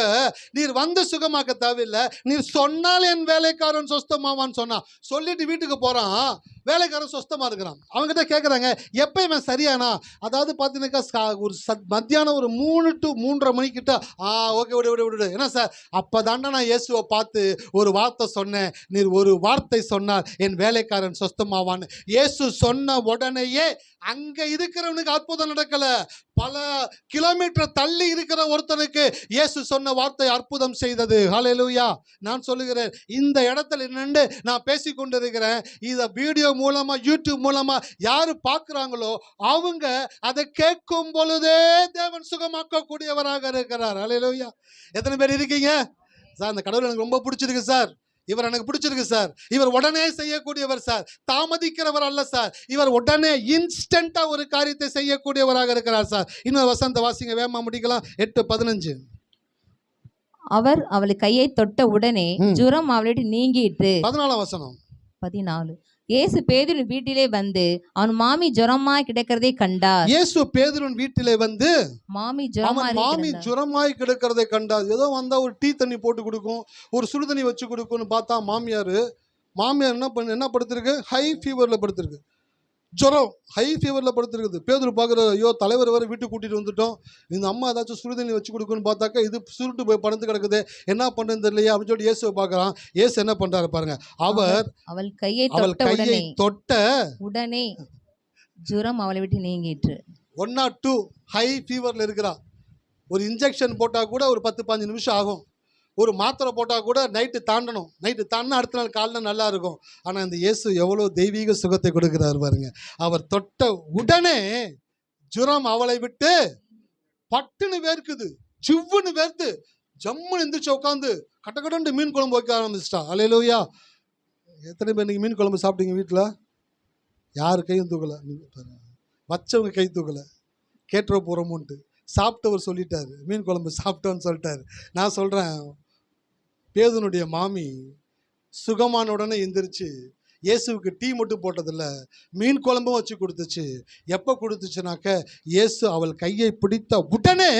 நீர் வந்து சுகமாக்க தேவையில்லை, நீர் சொன்னால் என் வேலைக்காரன் சொஸ்தமாவான்னு சொன்னான். சொல்லிட்டு வீட்டுக்கு போகிறான், வேலைக்காரன் சொஸ்தமாக இருக்கிறான். அவங்ககிட்ட கேட்குறாங்க, எப்போ இவன் சரியானா? அதாவது பார்த்தீங்கன்னாக்கா ஒரு மத்தியானம் ஒரு 3 to 3:30 மணிக்கிட்ட. ஓகே விடு. என்ன சார், அப்போ தாண்டா நான் இயேசுவை பார்த்து ஒரு வார்த்தை சொன்னேன், நீர் ஒரு வார்த்தை சொன்னார் என் வேலைக்காரன் சொஸ்தமாவான்னு. இயேசு சொன்ன உடனேயே அங்க இருக்கிறவனுக்கு அற்புதம் நடக்கல, பல கிலோமீட்டர் தள்ளி இருக்கிற ஒருத்தனுக்கு இயேசு சொன்ன வார்த்தை அற்புதம் செய்தது. ஹல்லேலூயா. நான் சொல்லுகிறேன், இந்த இடத்துல நின்று நான் பேசிக்கொண்டிருக்கிறேன், இதை வீடியோ மூலமா யூடியூப் மூலமா யாரு பார்க்குறாங்களோ அவங்க அதை கேட்கும் பொழுதே தேவன் சுகமாக்க கூடியவராக இருக்கிறார். ஹல்லேலூயா. எத்தனை பேர் இருக்கீங்க? சார் அந்த கடவுள் எனக்கு ரொம்ப பிடிச்சிருக்கு சார், இவர் எனக்கு பிடிச்சிருக்கு சார், இவர் உடனே செய்யக்கூடியவர் சார், தாமதிக்கிறவர் அல்ல சார், இவர் உடனே இன்ஸ்டன்டா ஒரு காரியத்தை செய்யக்கூடியவராக இருக்கிறார் சார். இன்னொரு வசனத்தை வாசிங்க, வேகமா முடிக்கலாம். 8:15. அவர் அவளை கையை தொட்ட உடனே ஜுரம் அவளிடம் நீங்கிட்டு. 14 வசனம். 14. இயேசு பேதுருவின் வீட்டிலே வந்து அவன் மாமி ஜுரமாய் கிடக்கிறதை கண்டார். இயேசு பேதுருவின் வீட்டிலே வந்து மாமி ஜுரமாய் கிடக்கிறதை கண்டார். ஏதோ வந்தா ஒரு டீ தண்ணி போட்டு கொடுக்கும், ஒரு சுடு தண்ணி வச்சு கொடுக்கும்னு பார்த்தா மாமியார் என்ன படுத்திருக்கு? ஹை ஃபீவரில் படுத்திருக்கு. ஜுரம் ஹை ஃபீவரில் படுத்துருக்குது. பேதுரு பார்க்குற, ஐயோ தலைவர் வர வீட்டுக்கு கூட்டிகிட்டு வந்துட்டோம், இந்த அம்மா ஏதாச்சும் சுடுதண்ணி வச்சு கொடுக்குன்னு பார்த்தாக்கா இது சுருட்டு போய் படுத்து கிடக்குது, என்ன பண்ணுறது தெரியலையா அப்படின்னு சொல்லிட்டு இயேசுவை பார்க்குறான். இயேசு என்ன பண்ணுறாரு பாருங்க, அவள் கையை தொட்ட உடனே ஜுரம் அவளை விட்டு நீங்கிட்டு. 1 or 2 ஹை ஃபீவரில் இருக்கிறா. ஒரு இன்ஜெக்ஷன் போட்டால் கூட ஒரு 10-15 நிமிஷம் ஆகும், ஒரு மாத்திரை போட்டால் கூட நைட்டு தாண்டணும், நைட்டு தாண்டினா அடுத்த நாள் காலைல நல்லா இருக்கும். ஆனால் இந்த இயேசு எவ்வளோ தெய்வீக சுகத்தை கொடுக்குறாரு பாருங்க. அவர் தொட்ட உடனே ஜுரம் அவளை விட்டு பட்டுன்னு வேர்க்குது, சிவ்வுன்னு வேர்த்து ஜம்முன்னு எந்திரிச்சு உட்காந்து கட்டக்கட்டு மீன் குழம்பு வைக்க ஆரம்பிச்சிட்டா. ஹல்லேலூயா. எத்தனை பேர் நீங்கள் மீன் குழம்பு சாப்பிட்டீங்க வீட்டில்? யார் கையும் தூக்கலை, வச்சவங்க கை தூக்கலை, கேட்டுற போகிறோமோன்ட்டு. சாப்பிட்டவர் சொல்லிட்டாரு, மீன் குழம்பு சாப்பிட்டோன்னு சொல்லிட்டாரு. நான் சொல்கிறேன், பேதுனுடைய மாமி சுகமான உடனே எந்திரிச்சு இயேசுவுக்கு டீ மட்டும் போட்டதில்ல, மீன் குழம்பும் வச்சு கொடுத்துச்சு. எப்போ கொடுத்துச்சுனாக்க, இயேசு அவள் கையை பிடித்த உடனே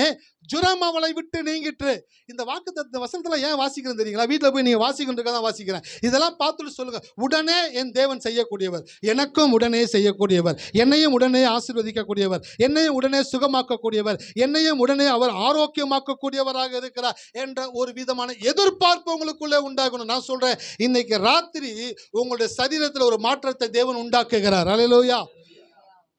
ஜுரம் அவளை விட்டு நீங்கிட்டு. இந்த வாக்குத்தத்த வசனத்தில் ஏன் வாசிக்கிறேன் தெரியுங்களா? வீட்டில் போய் நீங்கள் வாசிக்கின்றதுக்காக தான் வாசிக்கிறேன். இதெல்லாம் பார்த்துட்டு சொல்லுங்கள், உடனே என் தேவன் செய்யக்கூடியவர், எனக்கும் உடனே செய்யக்கூடியவர், என்னையும் உடனே ஆசீர்வதிக்கக்கூடியவர், என்னையும் உடனே சுகமாக்கக்கூடியவர், என்னையும் உடனே அவர் ஆரோக்கியமாக்கக்கூடியவராக இருக்கிறார் என்ற ஒரு விதமான எதிர்பார்ப்பு உங்களுக்குள்ளே உண்டாகணும். நான் சொல்கிறேன், இன்னைக்கு ராத்திரி உங்களுடைய சரீரத்தில் ஒரு மாற்றத்தை தேவன் உண்டாக்குகிறார். ஹல்லேலூயா.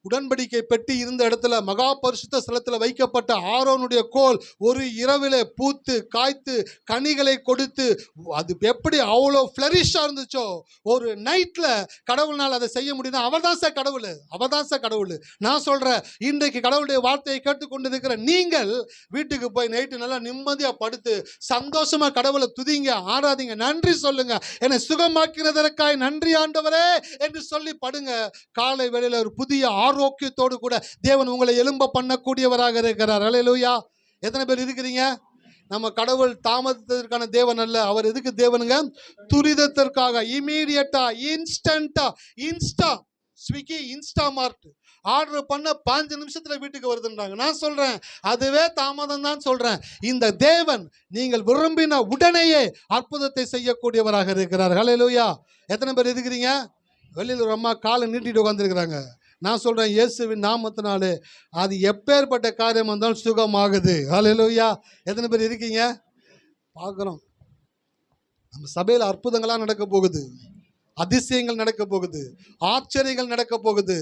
உடன்படிக்கை பெட்டி இருந்த இடத்துல மகா பரிசுத்த ஸ்தலத்தில் வைக்கப்பட்ட ஆரோனுடைய கோல் ஒரு இரவிலே பூத்து காய்த்து கனிகளை கொடுத்து அது எப்படி அவ்வளோ ஃப்ளரிஷாக இருந்துச்சோ, ஒரு நைட்டில் கடவுள்னால் அதை செய்ய முடியும்னா அவர் தான் சார் கடவுள், அவர் தான் சார் கடவுள். நான் சொல்கிறேன், இன்றைக்கு கடவுளுடைய வார்த்தையை கேட்டுக்கொண்டு இருக்கிற நீங்கள் வீட்டுக்கு போய் நைட்டு நல்லா நிம்மதியாக படுத்து சந்தோஷமாக கடவுளை துதிங்க, ஆராதிங்க, நன்றி சொல்லுங்க, என்னை சுகமாக்கிறதற்காய் நன்றி ஆண்டவரே என்று சொல்லி படுங்க. காலை வேளையில் ஒரு புதிய ஆரோக்கியத்தோடு கூட தேவன் உங்களை எழும்ப பண்ணக்கூடியவராக இருக்கிறார். ஹல்லேலூயா. எத்தனை பேர் இருக்கிறீங்க? நம்ம கடவுள் தாமதத்திற்கான தேவன் அல்ல. அவர் எதுக்கு தேவனுங்க? துரிதத்திற்காக. இமீடியட்டா, இன்ஸ்டா ஸ்விக்கி, இன்ஸ்டாமார்ட் ஆர்டர் பண்ண 5 நிமிஷத்துல வீட்டுக்கு வருதுன்றாங்க. நான் சொல்றேன் அதுவே தாமதம் தான் சொல்றேன். இந்த தேவன் நீங்கள் விரும்பின உடனேயே அற்புதத்தை செய்யக்கூடியவராக இருக்கிறார். ஹல்லேலூயா. எத்தனை பேர் இருக்கிறீங்க? வெளியில் ஒரு அம்மா காலை நீட்டிட்டு உட்காந்துருக்கிறாங்க. நான் சொல்றேன் இயேசுவின் நாமத்தினாலே அது எப்பேற்பட்ட காரியம் வந்தாலும் சுகமாகுது. ஹல்லேலூயா. எத்தனை பேர் இருக்கீங்க? பார்க்குறோம் நம்ம சபையில் அற்புதங்களாக நடக்க போகுது, அதிசயங்கள் நடக்க போகுது, ஆச்சரியங்கள் நடக்க போகுது.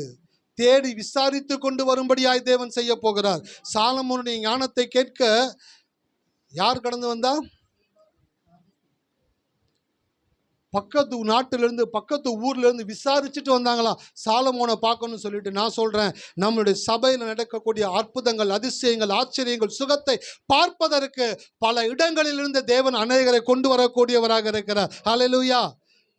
தேடி விசாரித்து கொண்டு வரும்படியாய் தேவன் செய்ய போகிறார். சாலமோனுடைய ஞானத்தை கேட்க யார் கடந்து வந்தா? பக்கத்து நாட்டிலிருந்து, பக்கத்து ஊர்ல இருந்து விசாரிச்சுட்டு வந்தாங்களாம் சாலமோனை பார்க்கணும்னு சொல்லிட்டு. நான் சொல்றேன் நம்மளுடைய சபையில் நடக்கக்கூடிய அற்புதங்கள், அதிசயங்கள், ஆச்சரியங்கள், சுகத்தை பார்ப்பதற்கு பல இடங்களிலிருந்து தேவன் அநேகரை கொண்டு வரக்கூடியவராக இருக்கிறார். ஹல்லேலூயா.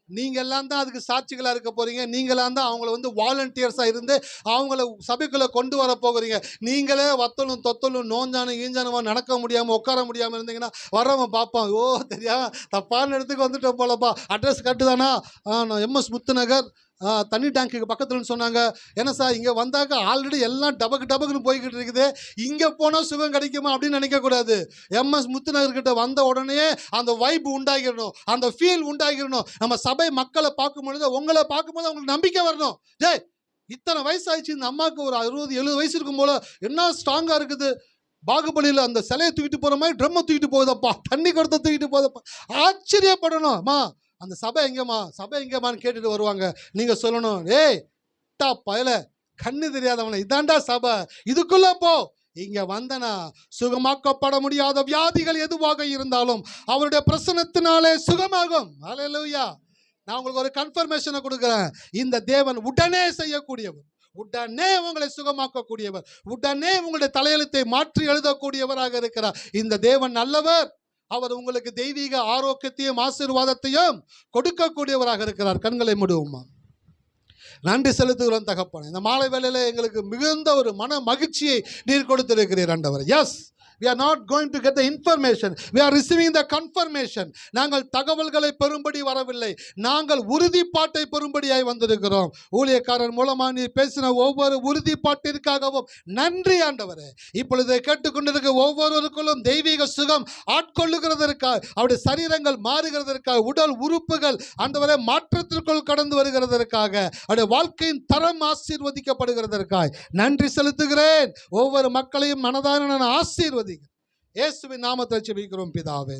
நீங்க எல்லாம் தான் அதுக்கு சாட்சிகளா இருக்க போறீங்க. நீங்களாம் தான் அவங்கள வாலண்டியர்ஸா இருந்து அவங்கள சபைக்குள்ள கொண்டு வர போகிறீங்க. நீங்களே வத்தலும் தொத்தலும் நோஞ்சானும் ஈஞ்சானுமா நடக்க முடியாம உட்கார முடியாம இருந்தீங்கன்னா வரவன் பார்ப்பான், ஓ தெரியாம தப்பான இடத்துக்கு வந்துட்டோம் போலப்பா. அட்ரஸ் கட்டுதானா? நான் MS முத்துநகர் தண்ணி டேங்க்குக்கு பக்கத்துலன்னு சொன்னாங்க. என்ன சார் இங்கே வந்தாக்க ஆல்ரெடி எல்லாம் டபக்குன்னு போய்கிட்டு இருக்குது, இங்கே போனால் சுகம் கிடைக்குமா அப்படின்னு நினைக்கக்கூடாது. MS முத்துநகர்கிட்ட வந்த உடனே அந்த வைப் உண்டாகிடணும், அந்த ஃபீல் உண்டாகிடணும். நம்ம சபை மக்களை பார்க்கும் பொழுது, உங்களை பார்க்கும்போது அவங்களுக்கு நம்பிக்கை வரணும். ஜெய் இத்தனை வயசு ஆயிடுச்சு, இந்த அம்மாவுக்கு ஒரு 60-70 வயசு இருக்கும் போல என்ன ஸ்ட்ராங்காக இருக்குது. பாகுபலியில் அந்த சிலையை தூக்கிட்டு போகிற மாதிரி ட்ரம்மை தூக்கிட்டு போகுதப்பா, தண்ணி கொடுத்த தூக்கிட்டு போகுதப்பா. ஆச்சரியப்படணும். அம்மா அந்த சபை எங்கேம்மான்னு கேட்டுட்டு வருவாங்க. நீங்கள் சொல்லணும், ஏய் டா பயல கண்ணு தெரியாதவன, இதாண்டா சபை, இதுக்குள்ள போ. இங்க வந்தனா சுகமாக்கப்பட முடியாத வியாதிகள் எதுவாக இருந்தாலும் அவருடைய பிரசன்னத்தினாலே சுகமாகும். ஹல்லேலூயா. நான் உங்களுக்கு ஒரு கன்ஃபர்மேஷனை கொடுக்குறேன். இந்த தேவன் உடனே செய்யக்கூடியவர், உடனே உங்களை சுகமாக்கக்கூடியவர், உடனே உங்களுடைய தலையெழுத்தை மாற்றி எழுதக்கூடியவராக இருக்கிறார். இந்த தேவன் நல்லவர். அவர் உங்களுக்கு தெய்வீக ஆரோக்கியத்தையும் ஆசீர்வாதத்தையும் கொடுக்கக்கூடியவராக இருக்கிறார். கண்களை மூடுவோமா. நன்றி செலுத்துகிறோம் தகப்பனே. இந்த மாலை வேளையில எங்களுக்கு மிகுந்த ஒரு மன மகிழ்ச்சியை நீர் கொடுத்திருக்கிறீர் ஆண்டவரே. Yes, we are not going to get the information, we are receiving the confirmation. நாங்கள் தகவல்களை பெறும்படி வரவில்லை, நாங்கள் உறுதிப்பாட்டை பெறும்படியாய் வந்திருக்கிறோம். ஊழியக்காரர் மூலமா நீ பேசின ஒவ்வொரு உறுதிப்பாட்டிற்காகவும் நன்றி ஆண்டவரே. இப்பொழுது கேட்டுக்கொண்டிருக்க ஒவ்வொருவருக்குள்ளும் தெய்வீக சுகம் ஆட்கொள்ளுகிறதற்காக, அவருடைய சரீரங்கள் மாறுகிறதற்காக, உடல் உறுப்புகள் ஆண்டவரே மாற்றத்திற்குள் கடந்து வருகிறதற்காக, அவருடைய வாழ்க்கையின் தரம் ஆசீர்வதிக்கப்படுகிறதற்காக நன்றி செலுத்துகிறேன். ஒவ்வொரு மக்களையும் மனதார ஆசீர்வதி. இயேசுவின் நாமத்தில் ஜெபிக்கிறோம் பிதாவே.